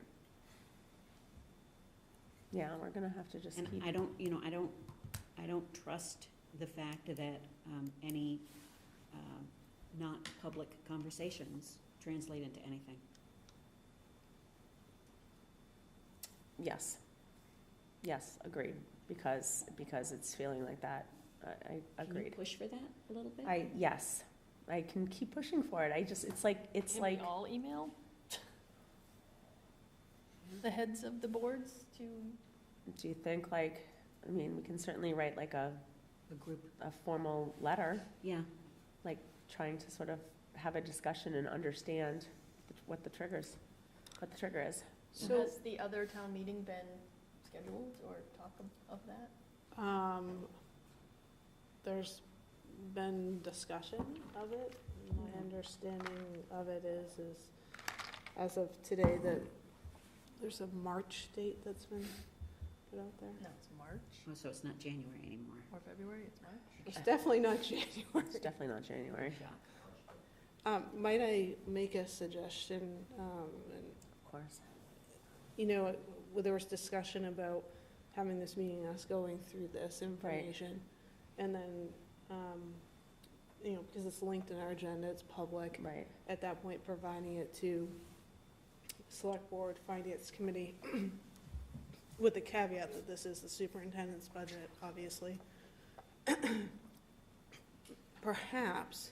Yeah, we're gonna have to just And keep, I don't trust the fact that any not public conversations translate into anything. yes. Yes, agreed, because it's feeling like that. I Can you agreed. push for that a little bit? Yes, I can keep pushing for it. It's like, Can we all email the heads of the boards to, do you think like, I mean, we can certainly write like a group, formal letter, yeah. trying to sort of have a discussion and understand what the trigger is. So, has the other town meeting been scheduled or talk of that? there's been discussion of it. My understanding of it is as of today, that there's a March date that's been put out there. No, it's March Oh, so it's not January anymore. or February, it's March. It's definitely not January. It's definitely not January, Might I make a suggestion? And of course. There was discussion about having this meeting, us going through this information. And then, because it's linked in our agenda, it's public. Right, At that point, providing it to Select Board, Finance Committee, with the caveat that this is the superintendent's budget, obviously. Perhaps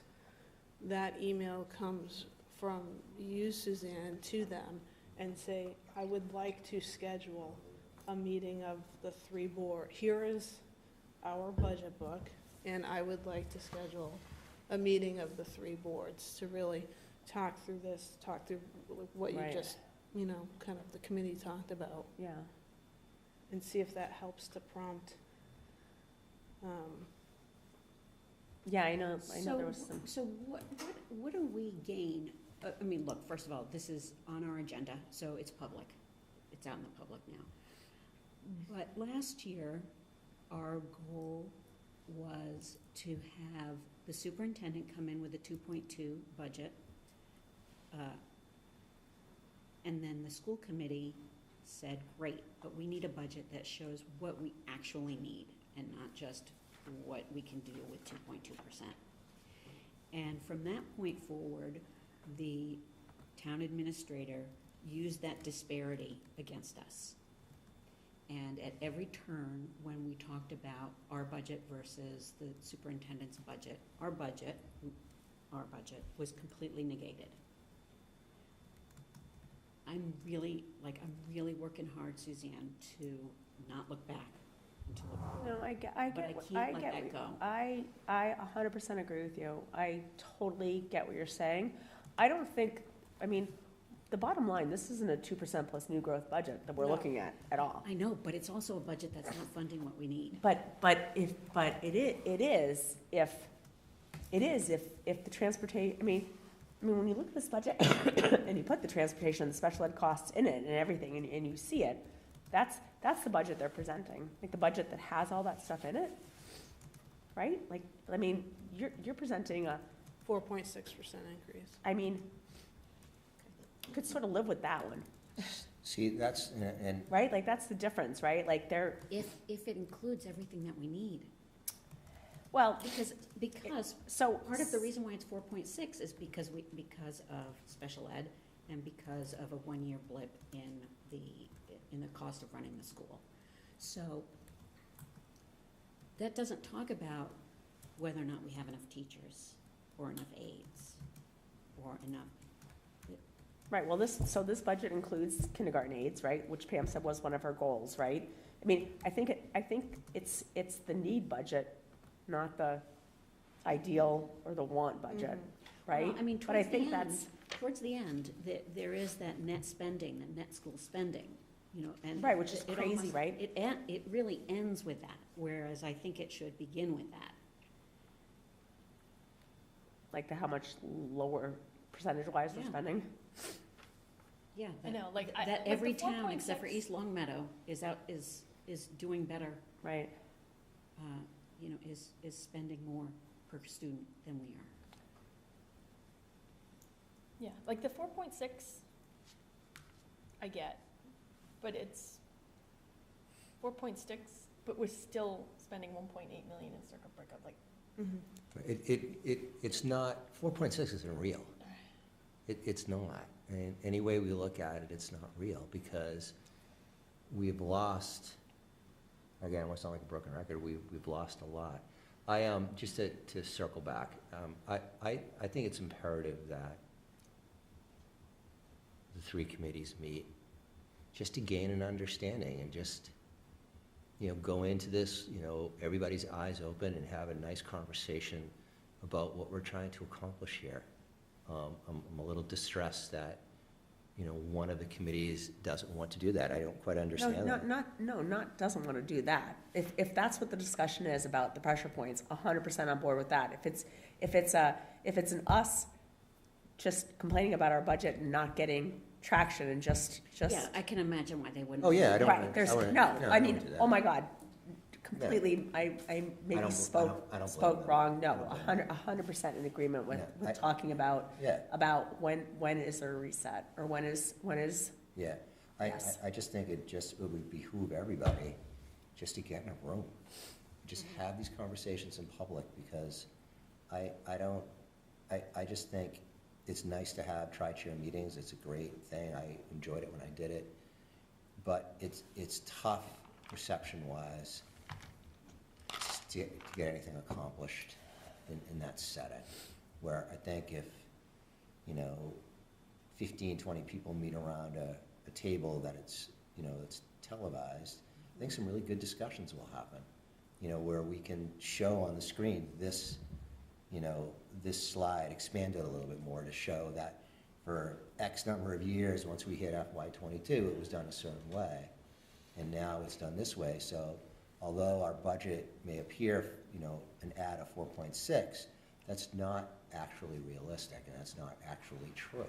that email comes from you, Suzanne, to them and say, I would like to schedule a meeting of the three board. Here is our budget book, and I would like to schedule a meeting of the three boards to really talk through this, talk through what you Right. just, kind of the committee talked about, yeah. and see if that helps to prompt Yeah, I know there was some. So what do we gain? I mean, look, first of all, this is on our agenda, so it's public. It's out in the public now. But last year, our goal was to have the superintendent come in with a 2.2 budget. And then the school committee said, great, but we need a budget that shows what we actually need and not just what we can do with 2.2%. And from that point forward, the town administrator used that disparity against us. And at every turn, when we talked about our budget versus the superintendent's budget, our budget was completely negated. I'm really working hard, Suzanne, to not look back and to look forward. No, I But I can't let that go. I 100% agree with you. I totally get what you're saying. I don't think, I mean, the bottom line, this isn't a 2% plus new growth budget that we're No. looking at all. I know, but it's also a budget that's not funding what we need. But it is if the transportation, I mean, when you look at this budget and you put the transportation and the special ed costs in it and everything, and you see it, that's the budget they're presenting, like the budget that has all that stuff in it, right? Like, I mean, you're presenting a, 4.6% increase. I mean, you could sort of live with that one, See, that's, and right? Like, that's the difference, right? Like, they're, If it includes everything that we need. well, Because so. part of the reason why it's 4.6 is because of special ed and because of a one-year blip in the cost of running the school. So that doesn't talk about whether or not we have enough teachers or enough aides or enough. Right, well, this budget includes kindergarten aides, right, which Pam said was one of her goals, right? I mean, I think it's the need budget, not the ideal or the want budget, right? Well, I mean, But I think towards the end, there is that net spending, the net school spending, and. Right, which is it crazy, almost- right? It really ends with that, whereas I think it should begin with that. like how much lower percentage-wise we're Yeah. spending. Yeah. I know, like, That like every the town except for 4.6 East Longmeadow is doing better, Right, is spending more per student than we are. Yeah, like the 4.6, I get, but it's 4.6, but we're still spending 1.8 million in circuit breaker, like. it's not, 4.6 isn't real. It's not. And any way we look at it, it's not real because we've lost, again, I want to sound like a broken record, we've lost a lot. Just to circle back, I think it's imperative that the three committees meet just to gain an understanding and just, go into this, everybody's eyes open and have a nice conversation about what we're trying to accomplish here. I'm a little distressed that, one of the committees doesn't want to do that. I don't quite understand that. not doesn't want to do that. If that's what the discussion is about the pressure points, 100% on board with that. If it's an us just complaining about our budget and not getting traction and just. Yeah, I can imagine why they wouldn't. Oh, yeah, I don't. Right, there's, I mean, oh my God, completely, I maybe I spoke don't blame wrong, them. no, I don't blame 100% in agreement with Yeah, talking about, Yeah, when is there a reset, or when is, yeah. Yes. I just think it would behoove everybody just to get in a room. Just have these conversations in public because I just think it's nice to have tri-chair meetings. It's a great thing. I enjoyed it when I did it. But it's tough perception-wise to get anything accomplished in that setting. Where I think if, 15, 20 people meet around a table that it's televised, I think some really good discussions will happen. Where we can show on the screen this slide, expand it a little bit more to show that for X number of years, once we hit FY22, it was done a certain way. And now it's done this way. So, although our budget may appear, an add of 4.6, that's not actually realistic, and that's not actually true.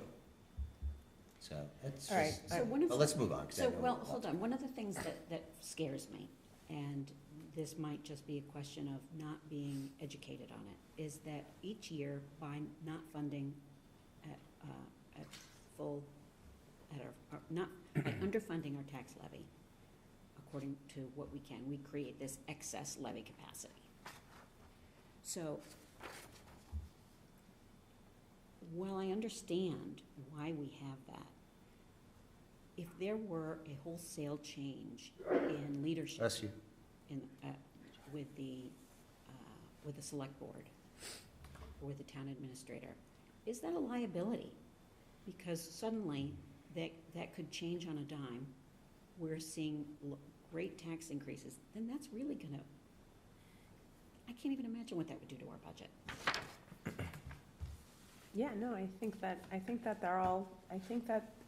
So it's All right. just, So one of but let's move on, 'cause I So, know well, we're hold on, one of the things that scares me, and this might just be a question of not being educated on it, is that each year, by not funding at full, by underfunding our tax levy, according to what we can, we create this excess levy capacity. So, while I understand why we have that, if there were a wholesale change in leadership Bless you. with the select board, or with the town administrator, is that a liability? Because suddenly, that could change on a dime. We're seeing great tax increases, then that's really gonna, I can't even imagine what that would do to our budget. Yeah, no, I think that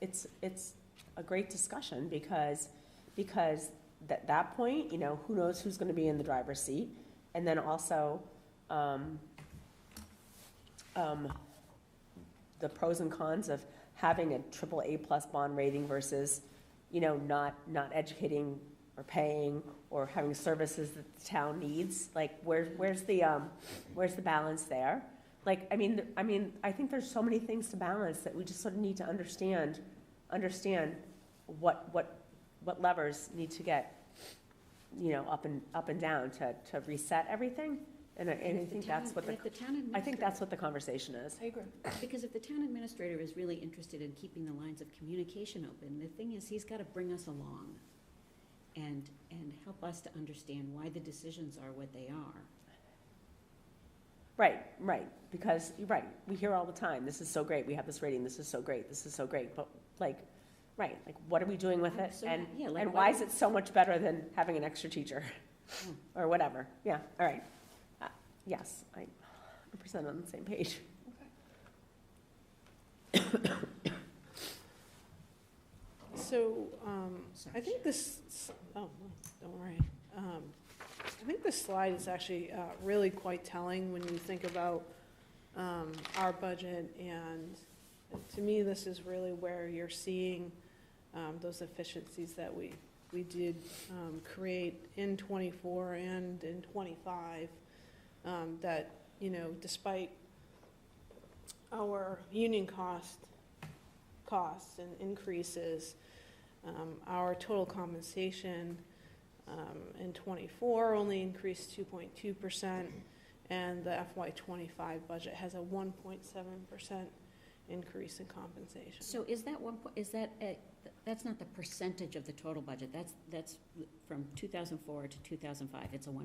it's a great discussion, because at that point, who knows who's gonna be in the driver's seat? And then also, the pros and cons of having a AAA+ bond rating versus, not educating or paying or having services that the town needs. Like, where's the balance there? Like, I mean, I think there's so many things to balance that we just sort of need to understand what levers need to get, up and down to reset everything. And I think that's what the conversation is. I agree. Because if the town administrator is really interested in keeping the lines of communication open, the thing is, he's gotta bring us along and help us to understand why the decisions are what they are. Right, because, we hear all the time, this is so great, we have this rating, this is so great, but what are we doing with it? And why is it so much better than having an extra teacher? Or whatever, yeah, all right. Yes, I'm 100% on the same page. So, Sorry. I think this, oh, no, don't worry. I think this slide is actually really quite telling when you think about our budget, and to me, this is really where you're seeing those efficiencies that we did create in '24 and in '25, that, despite our union costs and increases, our total compensation in '24 only increased 2.2%, and the FY '25 budget has a 1.7% increase in compensation. So is that that's not the percentage of the total budget, that's from 2004 to 2005, it's a 1%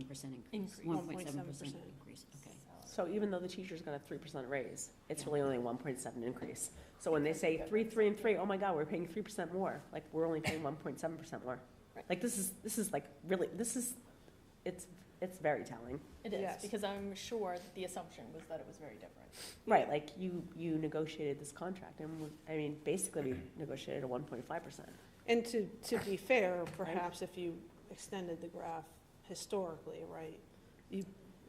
increase. 1.7% increase, okay. So even though the teacher's got a 3% raise, it's really only 1.7 increase. So when they say 3, 3, and 3, oh my God, we're paying 3% more, like, we're only paying 1.7% more. Right. Like, this is like, really, it's very telling. It is, Yes. because I'm sure that the assumption was that it was very different. Right, like, you negotiated this contract, and basically, we negotiated a 1.5%. And to be fair, perhaps if you extended the graph historically, right, you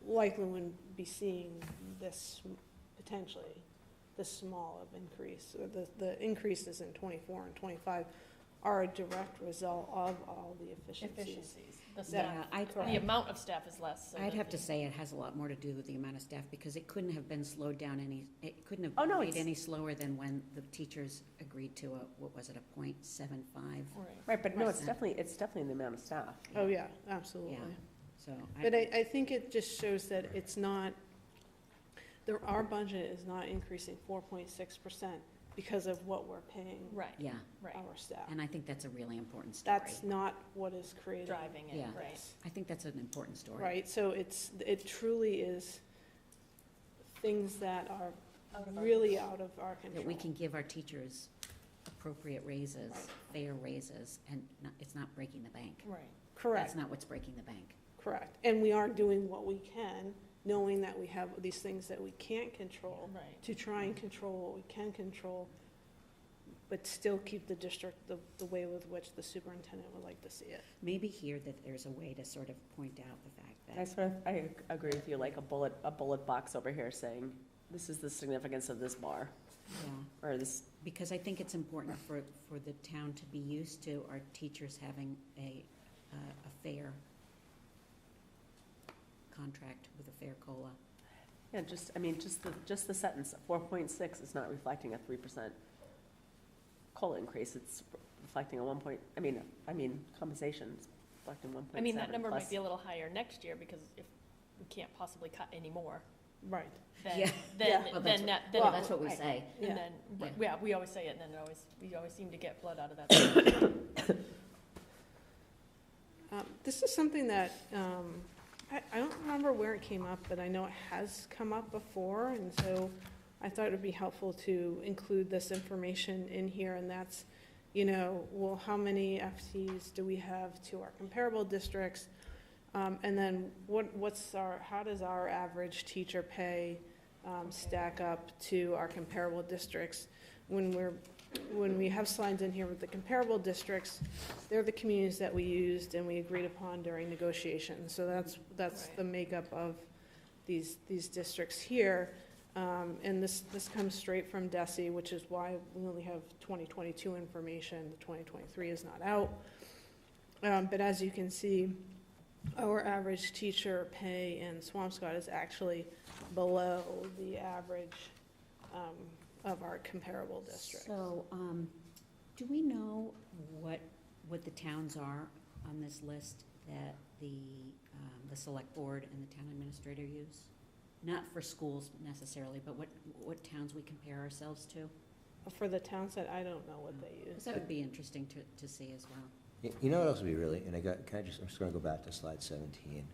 likely wouldn't be seeing this, potentially, this small of increase. The increases in '24 and '25 are a direct result of all the efficiencies. The staff, the amount of staff is less. So I'd that have to the- say it has a lot more to do with the amount of staff, because it couldn't have been slowed down it couldn't have Oh, no, been made it's- any slower than when the teachers agreed to a 0.75. Right. Right, but no, it's Percent. definitely the amount of staff. Oh, yeah, absolutely. Yeah. So But I think it just shows that it's not, our budget is not increasing 4.6% because of what we're paying Right, yeah, right. our staff. and I think that's a really important story. That's not what is creating. Driving it, Yeah. right. I think that's an important story. Right, so it truly is things that are Out of our really out of our control. That we can give our teachers appropriate raises, fair raises, and it's not breaking the bank. Right. Correct, That's not what's breaking the bank. correct. And we are doing what we can, knowing that we have these things that we can't control, Right. to try and control what we can control, but still keep the district the way with which the superintendent would like to see it. Maybe here that there's a way to sort of point out the fact that. I agree with you, like a bullet box over here saying, this is the significance of this bar, Yeah, or this, because I think it's important for the town to be used to our teachers having a fair contract with a fair COLA. yeah, just the sentence, 4.6 is not reflecting a 3% COLA increase, it's reflecting a compensation, is reflecting 1.7 I mean, that number plus- might be a little higher next year, because if we can't possibly cut any more, Right. then, Yeah. then, Well, then, well, That's what we say. and Yeah. then, yeah, we always say it, and then we always seem to get blood out of that. This is something that, I don't remember where it came up, but I know it has come up before, and so I thought it would be helpful to include this information in here, and that's, well, how many FTEs do we have to our comparable districts? And then how does our average teacher pay stack up to our comparable districts? When we have slides in here with the comparable districts, they're the communities that we used and we agreed upon during negotiations. So that's Right. the makeup of these districts here. And this comes straight from DESE, which is why we only have 2022 information. The 2023 is not out. But as you can see, our average teacher pay in Swampscott is actually below the average of our comparable districts. So, do we know what the towns are on this list that the select board and the town administrator use? Not for schools necessarily, but what towns we compare ourselves to? For the towns that I don't know what they use. 'Cause that would be interesting to see as well. You know what else would be really, and I'm just gonna go back to slide 17.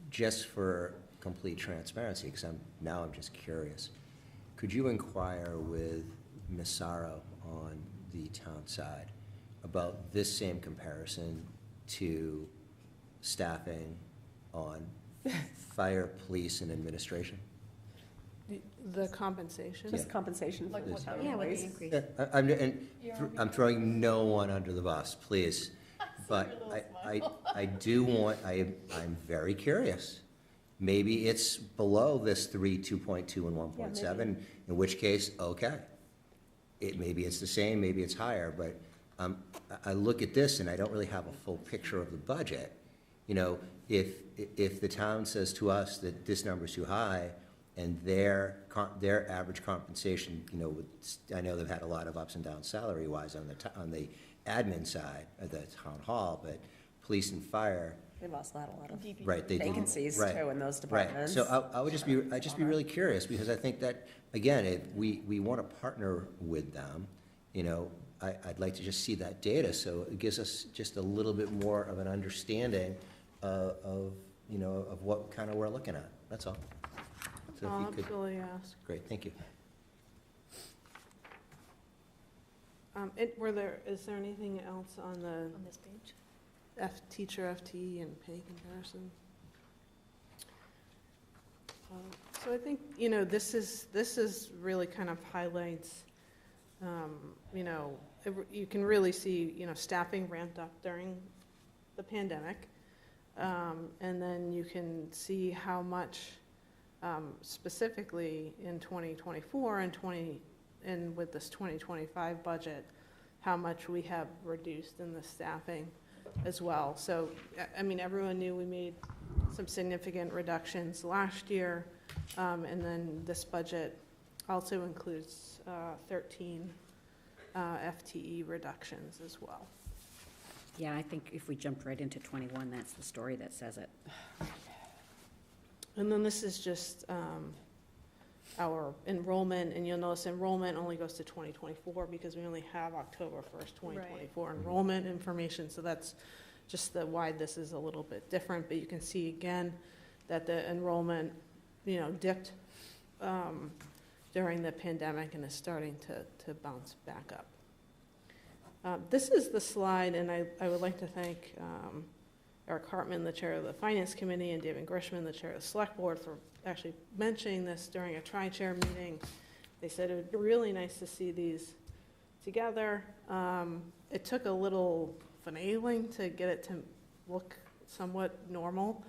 Just for complete transparency, because I'm just curious. Could you inquire with Ms. Sorrow on the town side about this same comparison to staffing on fire, police, and administration? The compensation? Just compensation for Like the what- town Yeah, with the employees. increase. Yeah, I'm throwing no one under the bus, please. But your little I'm very curious. Maybe it's below this 3, 2.2, and 1.7, in which case, okay. Maybe it's the same, maybe it's higher, but I look at this and I don't really have a full picture of the budget. If the town says to us that this number's too high, and their average compensation, I know they've had a lot of ups and downs salary-wise on the admin side of the town hall, but police and fire, They've also had a lot of DPW. right, they do. vacancies Right. too in those Right, departments. so I'd just be really curious, because I think that, again, if we want to partner with them, I'd like to just see that data, so it gives us just a little bit more of an understanding of what kind of we're looking at, that's all. So if I'll you could, absolutely ask. great, thank you. Is there anything else on the On this page. teacher FTE and pay comparison? So I think, this is really kind of highlights, you can really see, staffing ramped up during the pandemic. And then you can see how much, specifically in 2024 and with this 2025 budget, how much we have reduced in the staffing as well. So, everyone knew we made some significant reductions last year, and then this budget also includes 13 FTE reductions as well. Yeah, I think if we jumped right into 21, that's the story that says it. And then this is just our enrollment, and you'll notice enrollment only goes to 2024 because we only have October 1st, 2024 enrollment information, so that's just why this is a little bit different, but you can see again that the enrollment, dipped during the pandemic and is starting to bounce back up. This is the slide, and I would like to thank Eric Hartman, the chair of the Finance Committee, and David Grishman, the chair of the Select Board, for actually mentioning this during a tri-chair meeting. They said it'd be really nice to see these together. It took a little finagling to get it to look somewhat normal.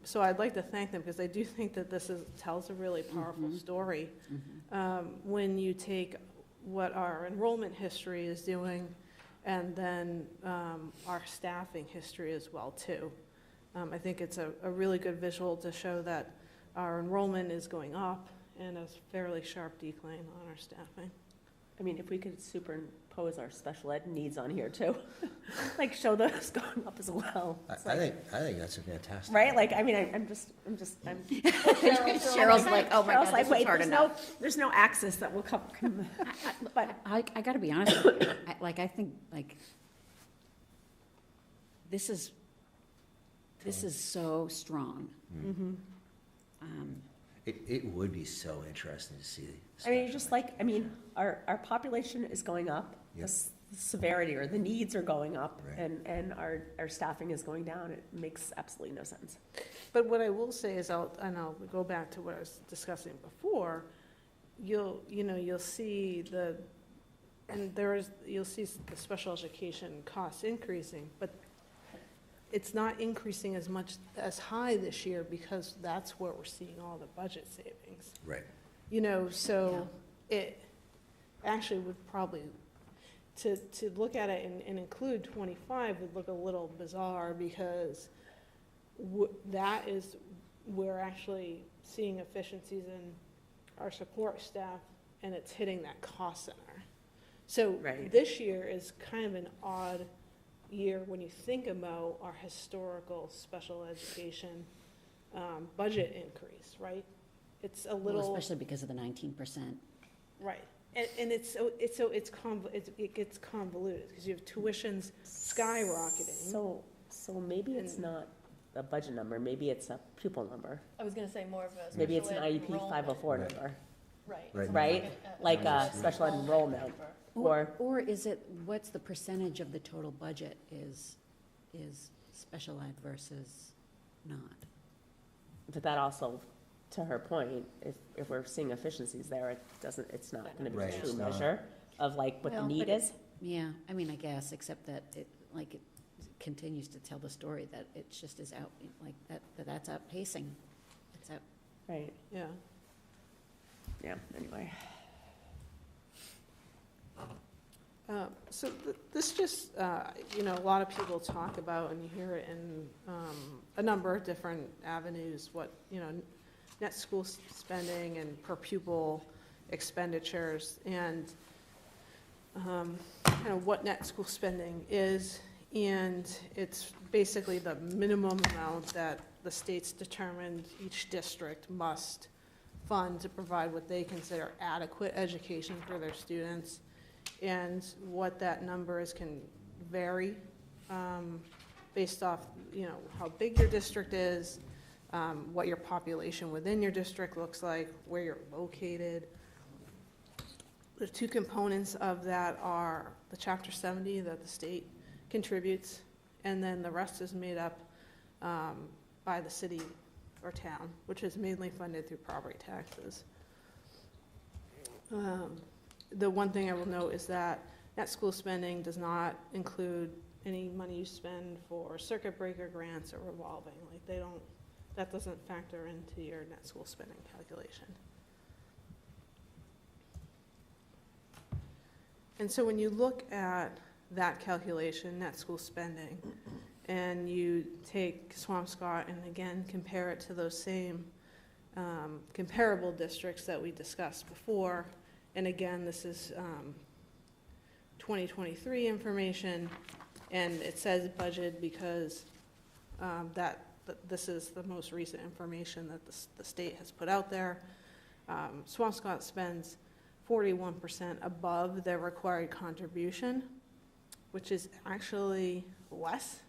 So I'd like to thank them, because I do think that tells a really powerful story. When you take what our enrollment history is doing, and then our staffing history as well, too. I think it's a really good visual to show that our enrollment is going up and a fairly sharp decline on our staffing. I mean, if we could superimpose our special ed needs on here too, like show those going up as well. It's I like- think that's a fantastic. Right, like, I mean, I'm Cheryl's like, oh my Cheryl's God, like, this is wait, hard enough. there's no axis that will come, but, I gotta be honest with you, I think, like, this is so strong. It would be so interesting to see. I mean, just like, I mean, our population is going up, the Yep. severity or the needs are going up, Right. and our staffing is going down. It makes absolutely no sense. But what I will say is, I'll go back to what I was discussing before, you'll see you'll see the special education costs increasing, but it's not increasing as high this year, because that's where we're seeing all the budget savings. Right. So it actually would probably, to look at it and include 25 would look a little bizarre, because that is, we're actually seeing efficiencies in our support staff, and it's hitting that cost center. So Right. this year is kind of an odd year when you think about our historical special education budget increase, right? It's a Well, little, especially because of the 19%. right, and it gets convoluted, because you have tuitions skyrocketing. So maybe it's And- not a budget number, maybe it's a pupil number. I was gonna say more of a. Maybe it's an special ed IEP enrollment. 504 Right. number, Right. Right. So Right? Like a special ed enrollment. number. Or is it, what's the percentage of the total budget is special ed versus not? But that also, to her point, if we're seeing efficiencies there, it's not gonna be Right, a it's true not. measure of like what the Well, need but it- is. Yeah, I mean, I guess, except that it continues to tell the story that it just is out, like, that's outpacing. It's out. Right, Yeah. yeah, anyway. So this just, a lot of people talk about, and you hear it in a number of different avenues, what, net school spending and per pupil expenditures, and kind of what net school spending is. And it's basically the minimum amount that the state's determined each district must fund to provide what they consider adequate education for their students. And what that number is can vary based off, how big your district is, what your population within your district looks like, where you're located. The two components of that are the Chapter 70 that the state contributes, and then the rest is made up by the city or town, which is mainly funded through property taxes. The one thing I will note is that net school spending does not include any money you spend for circuit breaker grants or revolving. Like, that doesn't factor into your net school spending calculation. And so when you look at that calculation, net school spending, and you take Swampscott and again compare it to those same comparable districts that we discussed before, and again, this is 2023 information, and it says budget because this is the most recent information that the state has put out there. Swampscott spends 41% above their required contribution, which is actually less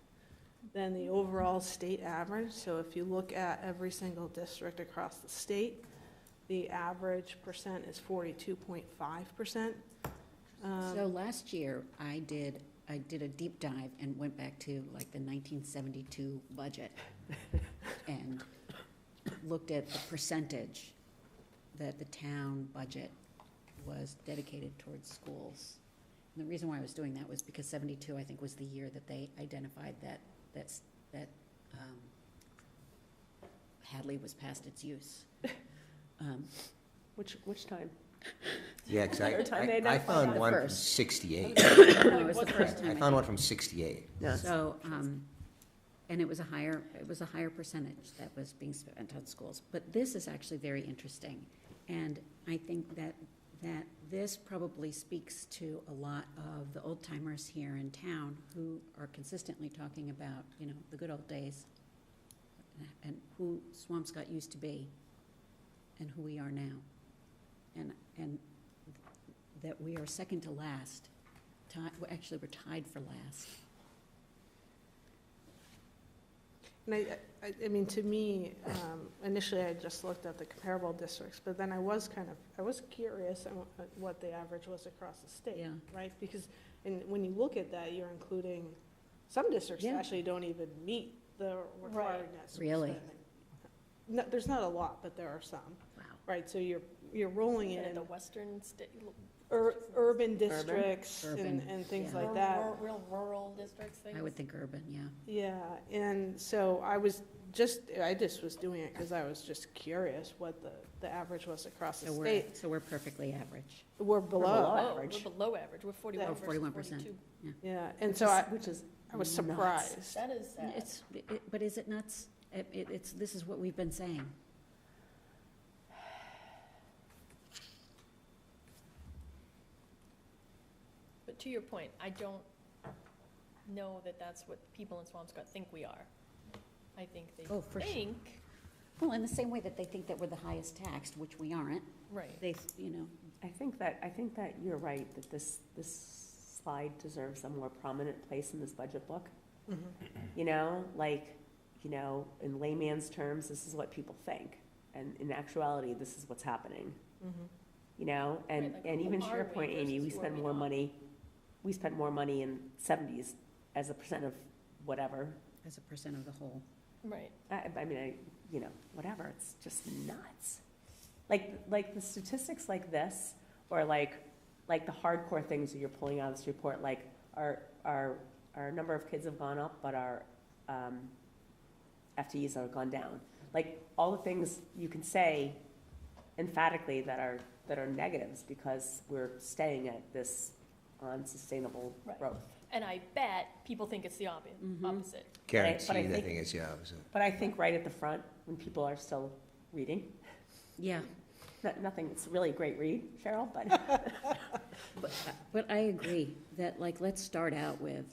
than the overall state average. So if you look at every single district across the state, the average percent is 42.5%. So last year, I did a deep dive and went back to like the 1972 budget and looked at the percentage that the town budget was dedicated towards schools. And the reason why I was doing that was because 72, I think, was the year that they identified that Hadley was past its use. Which time? Yeah, because Every time they I identify found that one from first. 68. No, it was the first time. I found one from 68. No, So, and it was a higher percentage that was being spent on schools. But this is actually very interesting. And I think that this probably speaks to a lot of the old timers here in town who are consistently talking about, the good old days and who Swampscott used to be and who we are now. And that we are second to last. Actually, we're tied for last. And I mean, to me, initially I just looked at the comparable districts, but then I was curious on what the average was across the state, Yeah. right? Because when you look at that, you're including some districts that Yeah. actually don't even meet the required net school Really? spending. No, there's not a lot, but there are some, Wow. right? So you're rolling And in the western state. urban districts Urban, and things yeah. like that. Real rural districts things. I would think urban, yeah. Yeah, and so I just was doing it because I was just curious what the average was across the So state. we're perfectly average. We're below below, average. We're below average, we're 41 Yeah. versus 41%. 42. yeah, and so which is I was nuts. surprised. That is sad. But is it nuts? This is what we've been saying. But to your point, I don't know that that's what people in Swampscott think we are. I think they Oh, for sure. think, Well, in the same way that they think that we're the highest taxed, which we aren't, right. I think that you're right, that this slide deserves a more prominent place in this budget book. In layman's terms, this is what people think, and in actuality, this is what's happening. And Right, like, who even to your are we point, Amy, we versus who are spend we more not? money, in 70s as a percent of whatever. as a percent of the whole. Right. Whatever, it's just nuts. Like the statistics like this, or like the hardcore things that you're pulling out of this report, like our number of kids have gone up, but our FTEs have gone down. Like, all the things you can say emphatically that are negatives, because we're staying at this unsustainable Right. growth. And I bet people think it's the opposite. Guaranteed, But I I think- think it's the opposite. But I think right at the front, when people are still reading, Yeah, nothing, it's a really great read, Cheryl, but but I agree that, let's start out with,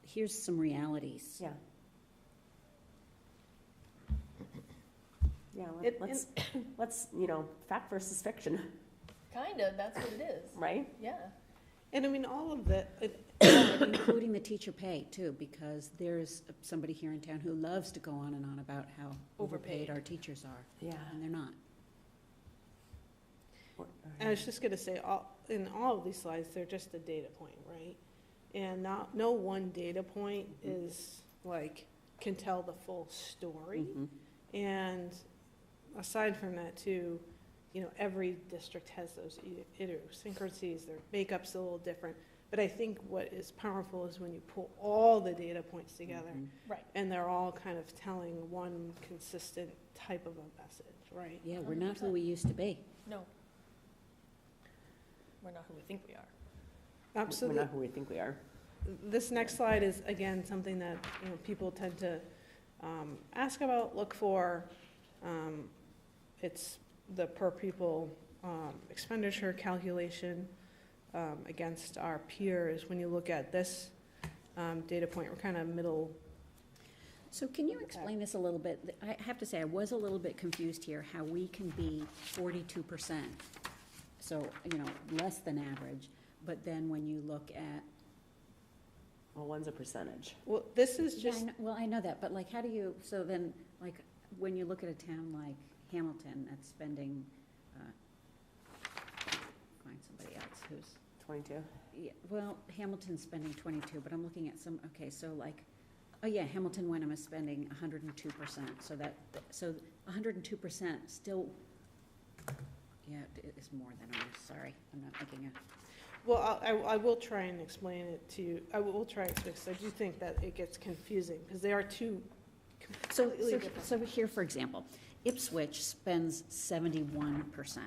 here's some realities. yeah. Yeah, It- let's, fact versus fiction, Kinda, that's what it is. right? Yeah. And I mean, all of that, Including the teacher pay, too, because there's somebody here in town who loves to go on and on about how overpaid Overpaid. our teachers are, Yeah. and they're not. I was just gonna say, in all of these slides, they're just a data point, right? And no one data point is can tell the full story. Mhm. And aside from that too, every district has those idiosyncrasies, their makeup's a little different. But I think what is powerful is when you pull all the data points together, Right. and they're all kind of telling one consistent type of a message, right? Yeah, we're not who we used to be. No. We're not who we think we are. Absolutely. We're not who we think we are. This next slide is, again, something that, people tend to ask about, look for. It's the per pupil expenditure calculation against our peers. When you look at this data point, we're kind of middle. So can you explain this a little bit? I have to say, I was a little bit confused here, how we can be 42%, so, less than average, but then when you look at. Well, one's a percentage. Well, this is Yeah, just, I know that, but how do you, so then, when you look at a town like Hamilton that's spending, find somebody else who's, 22. yeah, well, Hamilton's spending 22, but I'm looking at some, okay, so Hamilton Wenham is spending 102%, so 102% still Yeah, it is more than honest, sorry, I'm not making a, Well, I will try and explain it to you. I will try to, because I do think that it gets confusing, because they are two completely different. so here, for example, Ipswich spends 71%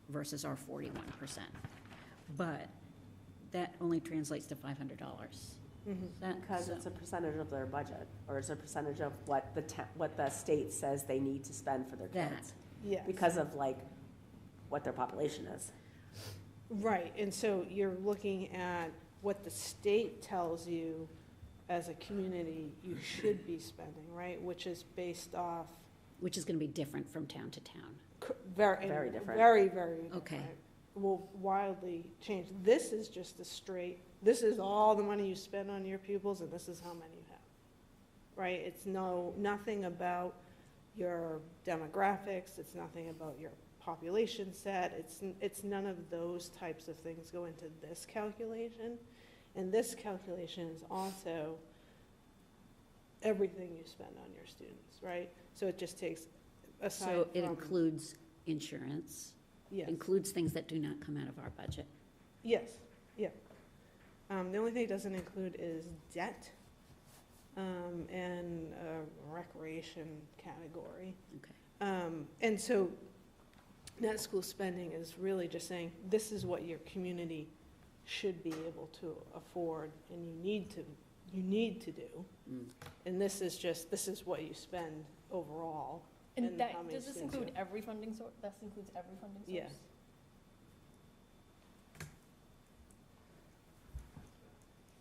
versus our 41%. But that only translates to $500. Because it's a percentage of their budget, or it's a percentage of what what the state says they need to spend for their kids. Yes. Because of like what their population is. Right, and so you're looking at what the state tells you as a community you should be spending, right? Which is based off. Which is gonna be different from town to town. Very different. Very, very different. Okay. Will wildly change. This is just a straight, this is all the money you spend on your pupils, and this is how many you have, right? It's nothing about your demographics, it's nothing about your population set, it's none of those types of things go into this calculation. And this calculation is also everything you spend on your students, right? So it just takes aside So it from- includes insurance, Yes. includes things that do not come out of our budget. Yes, yeah. The only thing it doesn't include is debt, and recreation category. Okay. And so net school spending is really just saying, this is what your community should be able to afford and you need to do. Mm. And this is what you spend overall. And how that, many does this students include you- every funding source? That includes every funding source? Yeah.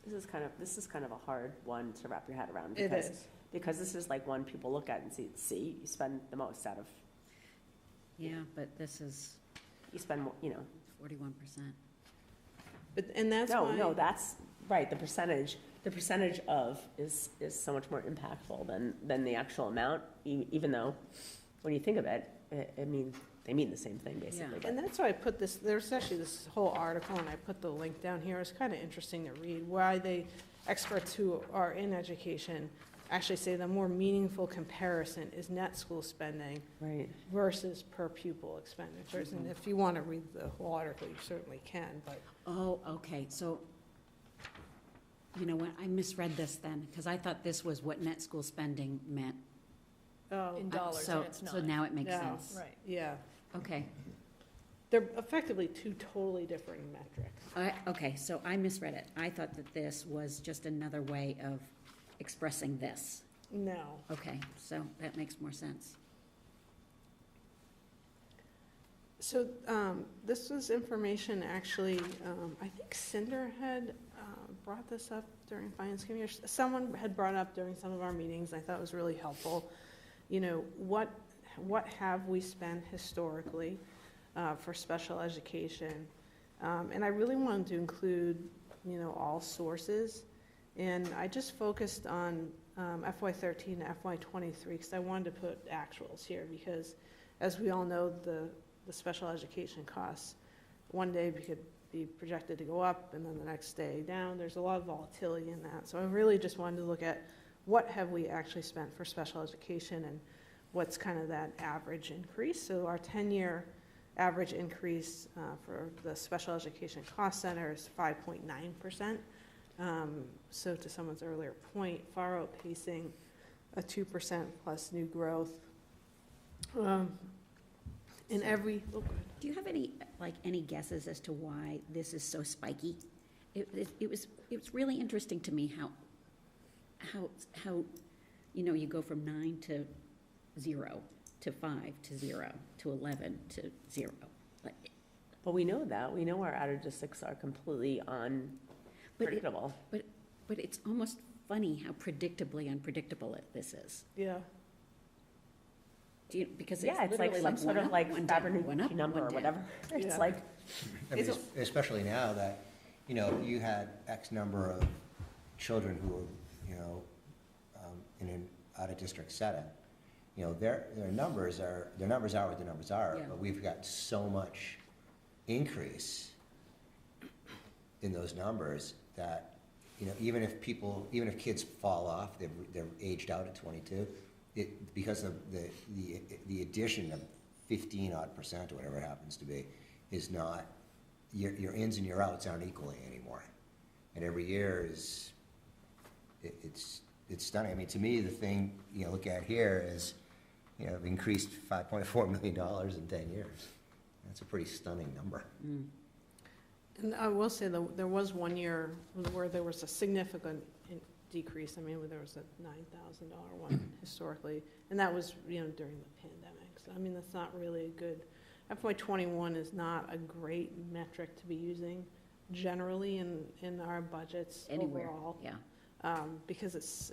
This is kind of a hard one to wrap your head around. It Because, is. because this is like one people look at and see, you spend the most out of, Yeah, but this is you spend more, 41%. And that's why. No, that's, right, the percentage of is so much more impactful than the actual amount, even though, when you think of it, they mean the same thing, basically. Yeah. but- And that's why I put this, there's actually this whole article, and I put the link down here. It's kind of interesting to read why experts who are in education actually say the more meaningful comparison is net school spending Right. versus per pupil expenditures. And if you want to read the whole article, you certainly can, but. Oh, okay, so, you know what, I misread this then, because I thought this was what net school spending meant. Oh, In dollars, So- and it's not. So now it makes No. sense. Right. yeah. Okay, They're effectively two totally different metrics. okay, so I misread it. I thought that this was just another way of expressing this. No. Okay, so that makes more sense. So this was information, actually, I think Cinder had brought this up during Finance Committee, or someone had brought it up during some of our meetings, I thought it was really helpful. What have we spent historically for special education? And I really wanted to include, all sources. And I just focused on FY13 to FY23, because I wanted to put actuals here, because as we all know, the special education costs, one day we could be projected to go up, and then the next day down. There's a lot of volatility in that. So I really just wanted to look at what have we actually spent for special education and what's kind of that average increase. So our 10-year average increase for the special education cost center is 5.9%. So to someone's earlier point, far outpacing a 2% plus new growth. In every, Do you have any guesses as to why this is so spiky? It was really interesting to me how you go from 9 to 0 to 5 to 0 to 11 to 0. But we know that. We know our out-of-districts are completely unpredictable. But it's almost funny how predictably unpredictable this is. yeah. It's Because like literally some sort of one like up, one down, Fibonacci one up, number or one down. whatever. It's Yeah. like, I mean, It's especially now that, you had X number of children who were, in an out-of-district setting. Their numbers are what their numbers are, Yeah. but we've got so much increase in those numbers that, even if kids fall off, they're aged out at 22, because of the addition of 15% or whatever it happens to be, is not, your ins and your outs aren't equaling anymore. And every year is, it's stunning. I mean, to me, the thing, look at here is, we've increased $5.4 million in 10 years. That's a pretty stunning number. And I will say, there was one year where there was a significant decrease. I mean, there was a $9,000 one historically, and that was, during the pandemic. So, I mean, that's not really a good, FY21 is not a great metric to be using generally in our budgets Anywhere, overall. yeah. Because it's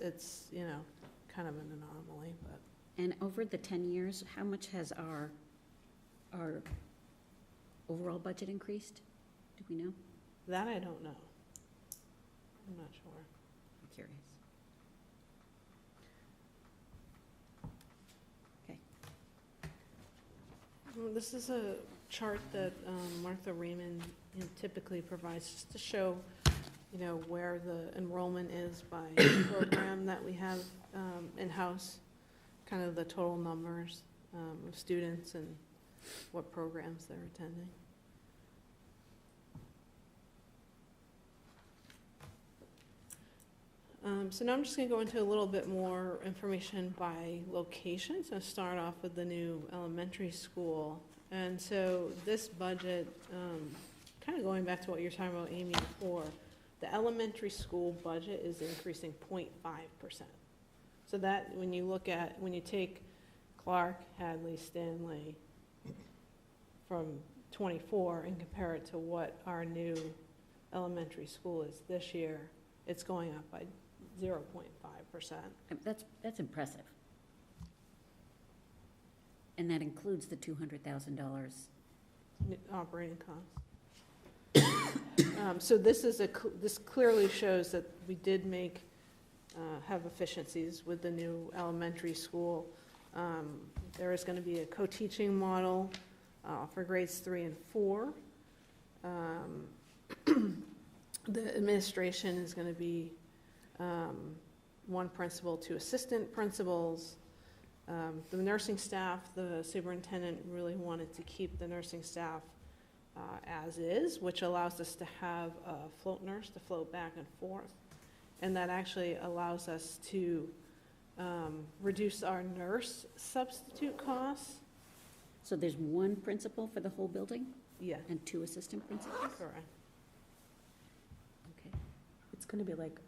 kind of an anomaly, but. And over the 10 years, how much has our overall budget increased? Do we know? That I don't know. I'm not sure. I'm curious. Okay. Well, this is a chart that Martha Raymond typically provides just to show, where the enrollment is by program that we have in-house, kind of the total numbers of students and what programs they're attending. So now I'm just going to go into a little bit more information by location. So start off with the new elementary school. And so this budget, kind of going back to what you're talking about, Amy, before, the elementary school budget is increasing 0.5%. So that, when you take Clark, Hadley, Stanley from 24 and compare it to what our new elementary school is this year, it's going up by 0.5%. That's impressive. And that includes the $200,000. Operating costs. So this clearly shows that we did have efficiencies with the new elementary school. There is going to be a co-teaching model for grades 3 and 4. The administration is going to be one principal, 2 assistant principals. The nursing staff, the superintendent really wanted to keep the nursing staff as is, which allows us to have a float nurse to float back and forth. And that actually allows us to reduce our nurse substitute costs. So there's one principal for the whole building Yeah, and 2 assistant principals? correct. Okay. It's gonna be like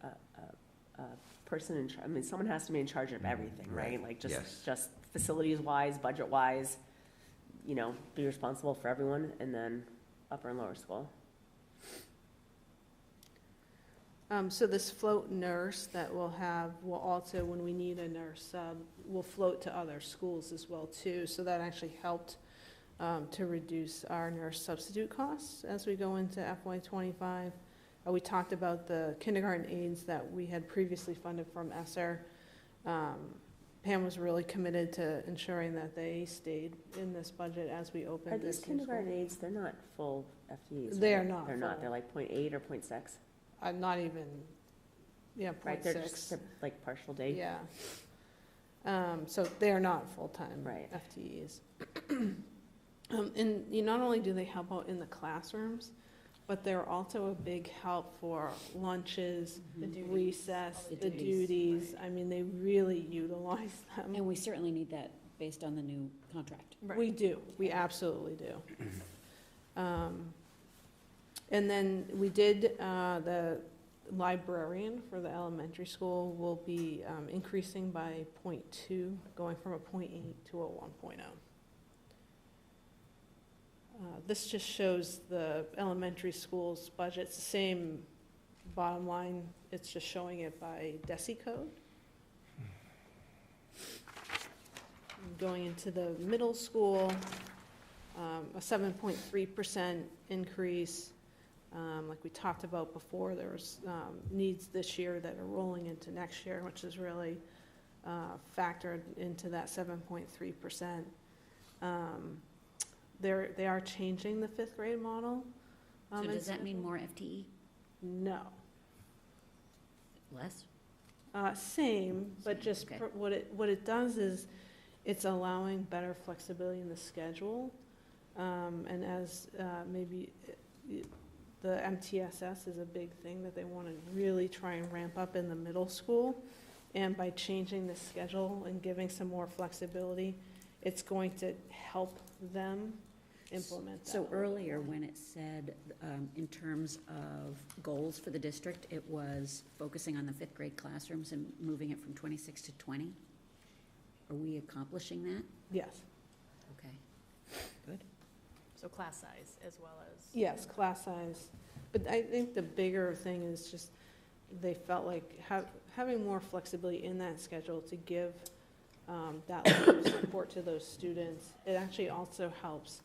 a person in charge, I mean, someone has to be in charge of everything, right? Right. Like, Yes. just facilities-wise, budget-wise, be responsible for everyone, and then upper and lower school. So this float nurse that we'll have will also, when we need a nurse sub, will float to other schools as well too. So that actually helped to reduce our nurse substitute costs as we go into FY25. We talked about the kindergarten aides that we had previously funded from ESSER. Pam was really committed to ensuring that they stayed in this budget as we opened Are this these new kindergarten school. aides, they're not full FTEs, They right? are not They're not, full. they're like 0.8 or 0.6, Not even, yeah, right? 0.6. They're just, like partial day. Yeah. So they are not full-time Right. FTEs. And not only do they help out in the classrooms, but they're also a big help for lunches, The duties. recess, The the duties. duties. I mean, they really utilize them. And we certainly need that based on the new contract. We do, we absolutely do. And then we did, the librarian for the elementary school will be increasing by 0.2, going from a 0.8 to a 1.0. This just shows the elementary school's budget. It's the same bottom line, it's just showing it by DESI code. Going into the middle school, a 7.3% increase. Like we talked about before, there was needs this year that are rolling into next year, which is really factored into that 7.3%. They are changing the 5th grade model. So does that mean more FTE? No. Less? Same, but just Okay. what it does is it's allowing better flexibility in the schedule. And as maybe the MTSS is a big thing that they want to really try and ramp up in the middle school. And by changing the schedule and giving some more flexibility, it's going to help them implement that. So earlier, when it said, in terms of goals for the district, it was focusing on the fifth grade classrooms and moving it from 26 to 20? Are we accomplishing that? Yes. Okay, good. So class size as well as. Yes, class size. But I think the bigger thing is just, they felt like having more flexibility in that schedule to give that level of support to those students. It actually also helps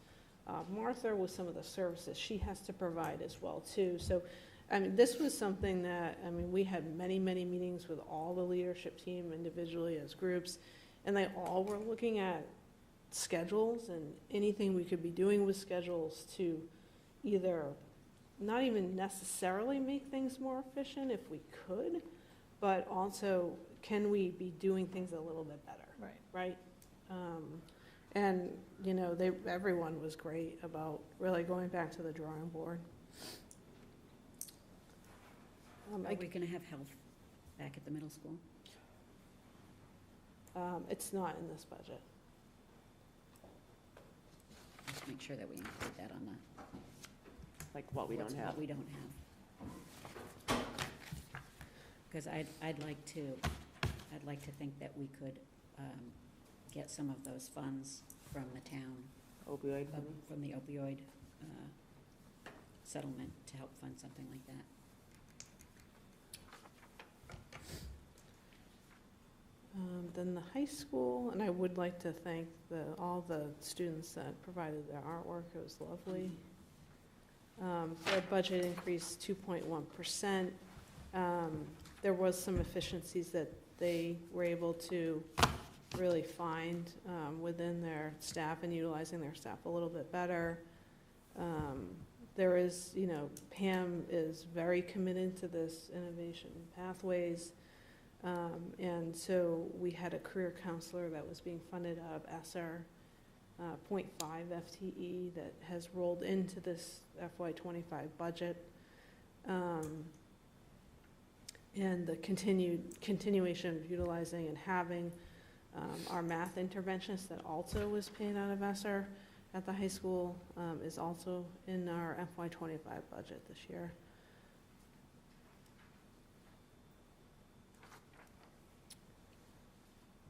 Martha with some of the services she has to provide as well, too. So, I mean, this was something that, I mean, we had many, many meetings with all the leadership team individually as groups, and they all were looking at schedules and anything we could be doing with schedules to either not even necessarily make things more efficient if we could, but also can we be doing things a little bit better, right? And, you know, everyone was great about really going back to the drawing board. Are we going to have health back at the middle school? It's not in this budget. Let's make sure that we include that on the. Like what we don't have. What we don't have. Because I'd like to think that we could get some of those funds from the town. Opioid. From the opioid settlement to help fund something like that. Then the high school, and I would like to thank all the students that provided their artwork. It was lovely. Their budget increased 2.1%. There was some efficiencies that they were able to really find within their staff and utilizing their staff a little bit better. There is, you know, Pam is very committed to this innovation pathways. And so we had a career counselor that was being funded out of ESSER, 0.5 FTE that has rolled into this FY25 budget. And the continuation of utilizing and having our math interventionist that also was paid out of ESSER at the high school is also in our FY25 budget this year.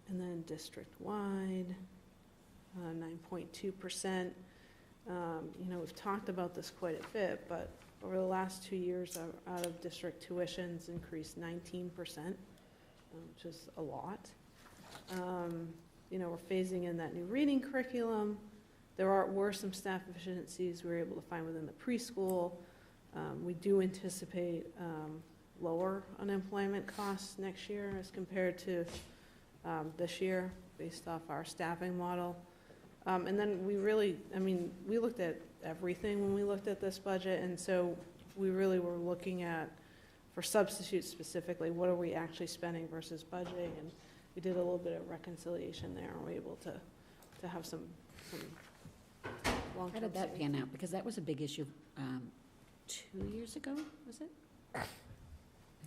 And then district-wide, 9.2%. You know, we've talked about this quite a bit, but over the last 2 years, out-of-district tuitions increased 19%, which is a lot. You know, we're phasing in that new reading curriculum. There were some staff efficiencies we were able to find within the preschool. We do anticipate lower unemployment costs next year as compared to this year, based off our staffing model. And then we really, I mean, we looked at everything when we looked at this budget, and so we really were looking at, for substitutes specifically, what are we actually spending versus budgeting, and we did a little bit of reconciliation there, and we're able to have some long-term How did that savings. pan out? Because that was a big issue 2 years ago, was it? I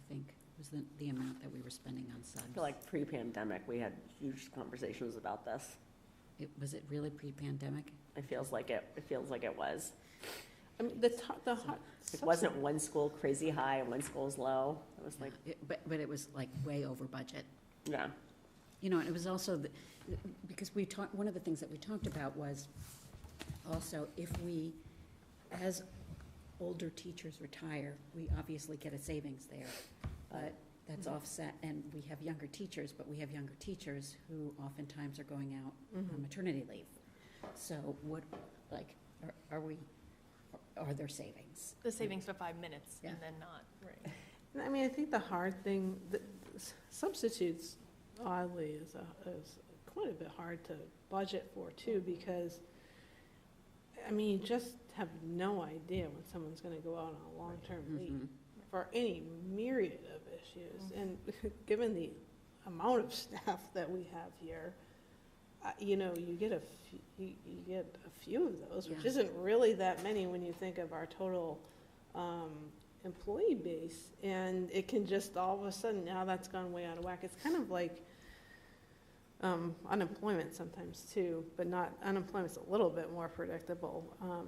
think, was the amount that we were spending on subs. I feel like pre-pandemic, we had huge conversations about this. Was it really pre-pandemic? It feels like it was. I mean, It wasn't one school crazy high and one school's low. It was like, But it was like way over budget. yeah. You know, and it was also, because one of the things that we talked about was also if we, as older teachers retire, we obviously get a savings there. But that's offset, and we have younger teachers, but we have younger teachers who oftentimes are going out on maternity leave. So what, like, are there savings? The savings for 5 minutes Yeah. and then not, right. And I mean, I think the hard thing, substitutes oddly is quite a bit hard to budget for too, because, I mean, you just have no idea when someone's gonna go out on a long-term leave for any myriad of issues. And given the amount of staff that we have here, you know, you get you get a few of those, which Yeah. isn't really that many when you think of our total employee base. And it can just all of a sudden, now that's gone way out of whack. It's kind of like unemployment sometimes too, but not, unemployment's a little bit more predictable.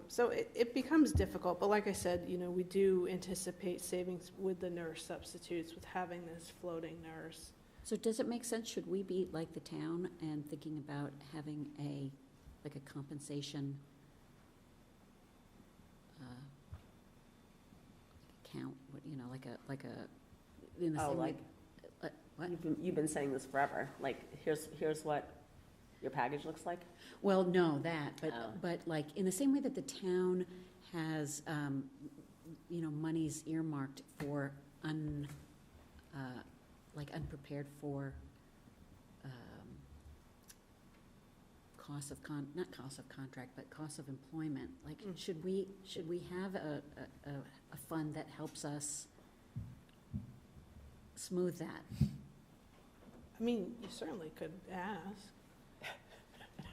So it becomes difficult, but like I said, you know, we do anticipate savings with the nurse substitutes, with having this floating nurse. So does it make sense, should we be like the town and thinking about having like a compensation account, you know, like a, in the Oh, same way? like- What? You've been saying this forever, like, here's what your package looks like? Well, no, that, Oh. but like, in the same way that the town has, you know, monies earmarked for like unprepared for, not cost of contract, but cost of employment, like, Mm. should we have a fund that helps us smooth that? I mean, you certainly could ask.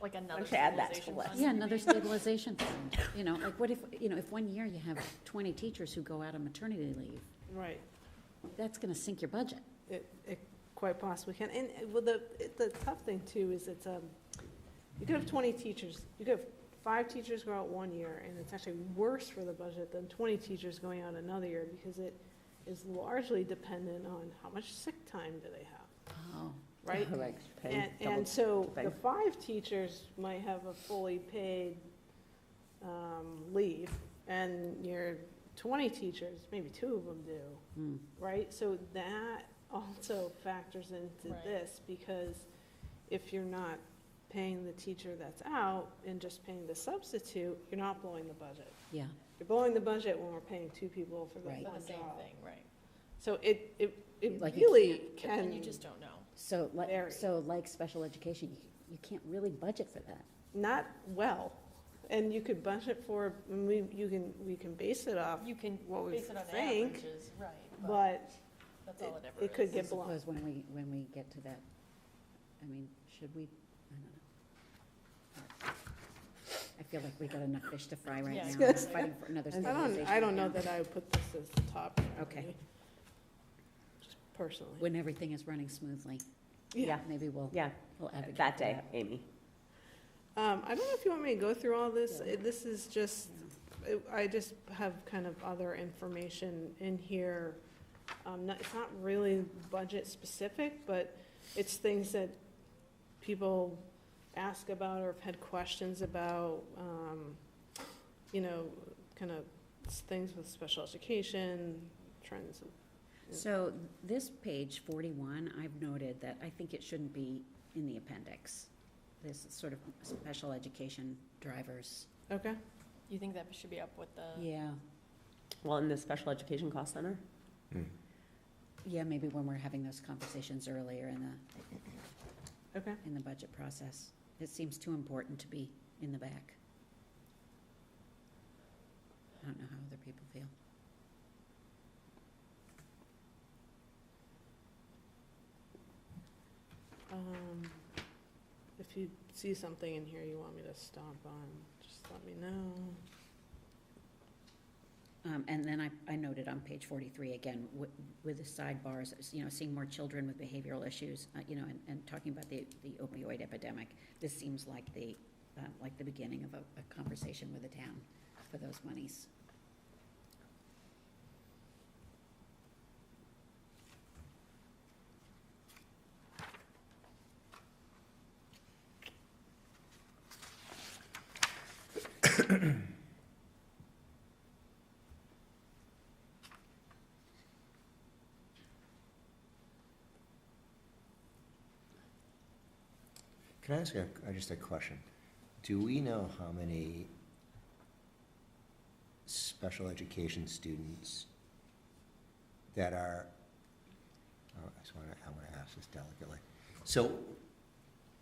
Like another don't you add that to stabilization the list? fund, Yeah, maybe? another stabilization fund, you know, like, what if, you know, if one year you have 20 teachers who go out on maternity leave, Right. that's gonna sink your budget. It quite possibly can. And well, the tough thing too is it's, you could have 20 teachers, you could have 5 teachers go out one year, and it's actually worse for the budget than 20 teachers going out another year, because it is largely dependent on how much sick time do they have, Oh. right? Like paying double And so thing. the 5 teachers might have a fully paid leave, and your 20 teachers, maybe 2 of them do, Hmm. right? So that also factors into Right. this, because if you're not paying the teacher that's out and just paying the substitute, you're not blowing the budget. Yeah, You're blowing the budget when we're paying 2 people for the Right. For one the same job. thing, right. So it Like you really can't- And can, you just don't know. so Very. like special education, you can't really budget for that. not well. And you could budget for, and we can base it off, You can what we base it on think, averages, right, but but that's all it ever it could is. I get blown. suppose when we get to that, I mean, should we, I don't know. I feel like we got enough fish to fry right Yeah, now. good. I'm fighting for another I stabilization. don't know account. that I would put this as the top Okay. priority. Just personally. When everything is running smoothly, Yeah, maybe we'll yeah, advocate that for day, Amy. I don't know if you want me to go through all this. This is just, I just have kind of other information in here. It's not really budget specific, but it's things that people ask about or have had questions about, you know, kind of things with special education, trends. So this page 41, I've noted that I think it shouldn't be in the appendix. This sort of special education drivers. Okay, You think that should be up with the, Yeah, Well, in the special education cost center? yeah, maybe when we're having those conversations earlier okay. in the budget process. It seems too important to be in the back. I don't know how other people feel. If you see something in here you want me to stomp on, just let me know. And then I noted on page 43, again, with the sidebars, you know, seeing more children with behavioral issues, you know, and talking about the opioid epidemic. This seems like the beginning of a conversation with the town for those monies. Can I ask just a question? Do we know how many special education students that are, I want to ask this delicately. So,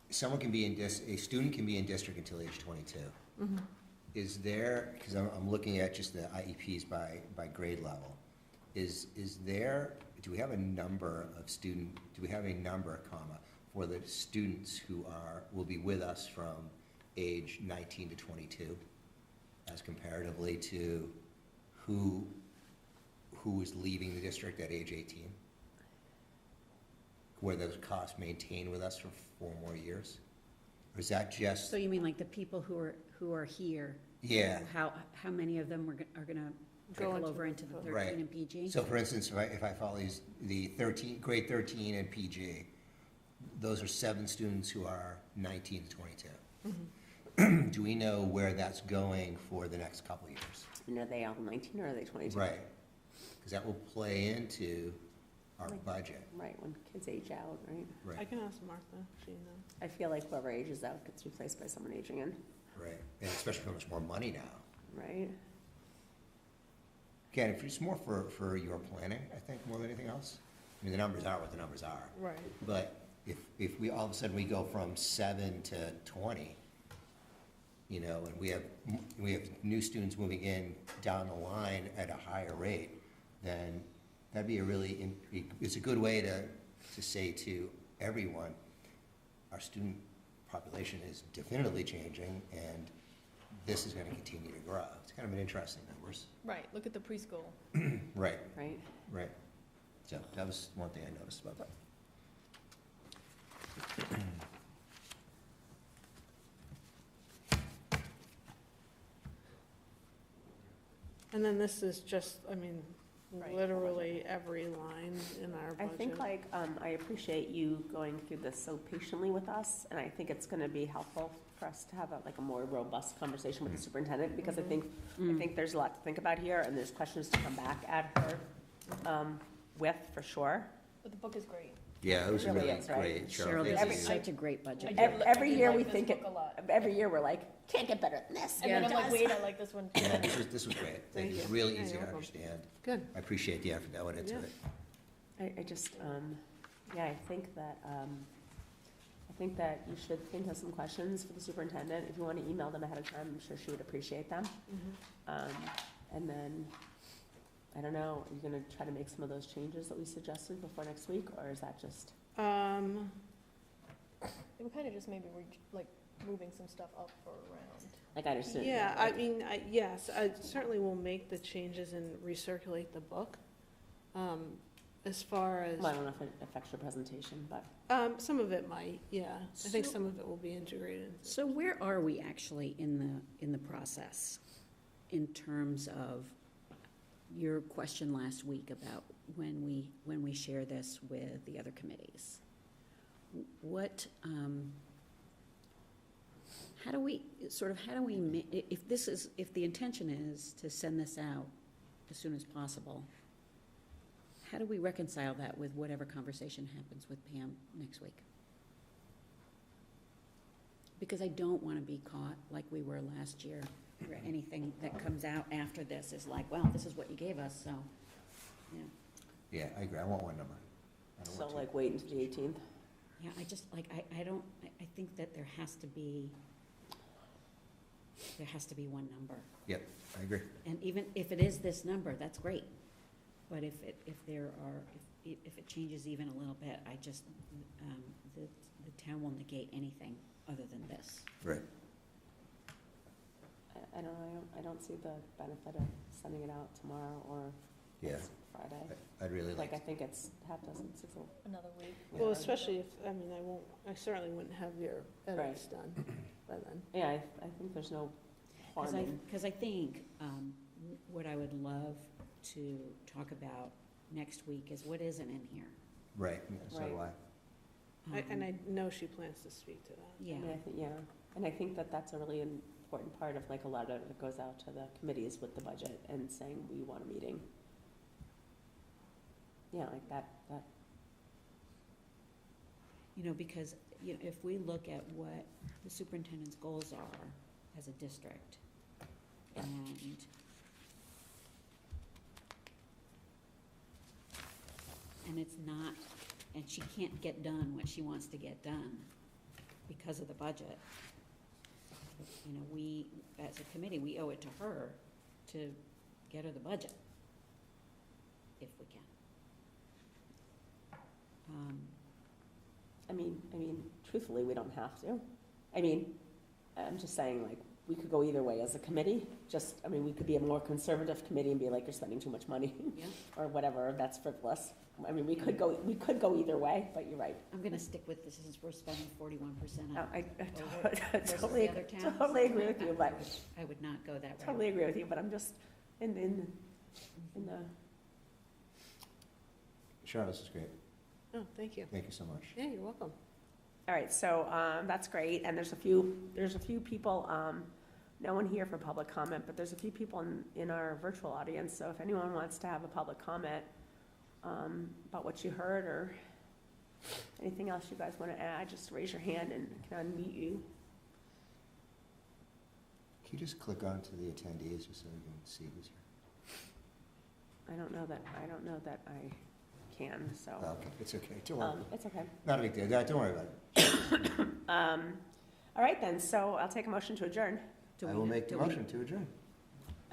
someone can be a student can be in district until age 22. Mm-hmm. Is there, because I'm looking at just the IEPs by grade level, is there, do we have a number, comma, for the students who will be with us from age 19 to 22, as comparatively to who is leaving the district at age 18? Were those costs maintained with us for 4 more years? Or is that just, So you mean like the people who are here? yeah. How many of them are gonna Go trickle into over the- into the Right. 13 and PG? So for instance, if I follow the grade 13 and PG, those are 7 students who are 19 to 22. Mm-hmm. Do we know where that's going for the next couple of years? And are they all 19 or are they 22? Right, because that will play into our budget, Right, when kids age out, right? I right, can ask Martha, she knows. I feel like whoever ages out gets replaced by someone aging in, right, and especially how much more money now. right? Again, if it's more for your planning, I think, more than anything else. I mean, the numbers are what the numbers are. Right. But if we, all of a sudden, we go from 7 to 20, you know, and we have new students moving in down the line at a higher rate, then that'd be it's a good way to say to everyone, our student population is definitively changing, and this is gonna continue to grow. It's kind of an interesting numbers. Right, look at the preschool. Right, Right? right. So that was one thing I noticed about that. And then this is just, I mean, Right. literally every line in our I budget. think like, I appreciate you going through this so patiently with us, and I think it's gonna be helpful for us to have a more robust conversation with the superintendent, because I think there's a lot to think about here, and there's questions to come back at her, with, for sure. But the book is great. Yeah, it was Really really is, right? great. Cheryl, thank this you. is such a great budget. Every year like we this think book it, a lot. every year we're like, can't get better than this. And then It I'm like, does. wait, I like this one. Yeah, this was great. Thank you. It's really Yeah, easy you're to welcome. understand. Good. I appreciate the effort that went into Yeah. it. I just, yeah, I think that you should think of some questions for the superintendent. If you want to email them ahead of time, I'm sure she would appreciate them. And then, I don't know, are you gonna try to make some of those changes that we suggested before next week, or is that just? We kind of just maybe like moving some stuff up or around. Like, I just didn't. Yeah, like- I mean, yes, I certainly will make the changes and recirculate the book. As far as, Well, I don't know if it affects your presentation, but. some of it might, yeah. I think So- some of it will be integrated. So where are we actually in the process in terms of your question last week about when we share this with the other committees? What, how do we, if the intention is to send this out as soon as possible, how do we reconcile that with whatever conversation happens with Pam next week? Because I don't want to be caught like we were last year, where anything that comes out after this is like, well, this is what you gave us, so, you know. Yeah, I agree. I want one number. I don't So want two. like, wait until the 18th? Yeah, I just, like, I think that there has to be one number. Yep, I agree. And even if it is this number, that's great. But if it changes even a little bit, the town will negate anything other than this. Right. I don't know, I don't see the benefit of sending it out tomorrow or Yeah. next Friday. I'd really Like, like, I think it's half dozen, six, Another week. Well, especially if, I mean, I certainly wouldn't have your edits done by then. yeah, I think there's no harm in. Because I think what I would love to talk about next week is what isn't in here. right, yeah, so do I. And I know she plans to speak to that. Yeah, I mean, yeah, and I think that that's a really important part of like a letter that goes out to the committees with the budget and saying we want a meeting. Yeah, like that, you know, because, you know, if we look at what the superintendent's goals are as a district, and it's not, and she can't get done what she wants to get done because of the budget. You know, we, as a committee, we owe it to her to get her the budget, if we can. I mean, truthfully, we don't have to. I mean, I'm just saying, like, we could go either way as a committee, we could be a more conservative committee and be like, you're spending too much money, Yeah. or whatever, that's frivolous. I mean, we could go either way, but you're right. I'm gonna stick with this, since we're spending 41% on I versus totally, the other towns. totally agree with you, but, I would not go that route. totally agree with you, but I'm just, in the, Sharon, this is great. Oh, thank you. Thank you so much. Yeah, you're welcome. all right, so, that's great, and there's a few people, no one here for public comment, but there's a few people in our virtual audience, so if anyone wants to have a public comment, about what you heard, or anything else you guys want to add, just raise your hand and I can unmute you. Can you just click on to the attendees just so we can see who's here? I don't know that I can, so. Oh, okay, it's okay, don't worry. It's okay. Not a big deal, don't worry about it. All right then, so I'll take a motion to adjourn. Do I we will know- make the do we- motion to adjourn.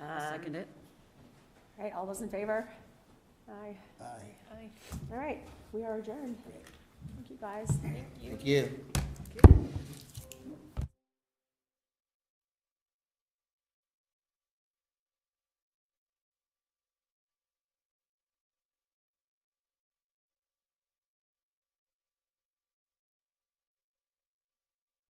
I'll second it. All right, all those in favor? Aye. Aye. Aye. All right, we are adjourned. Great. Thank you, guys. Thank you. Thank you.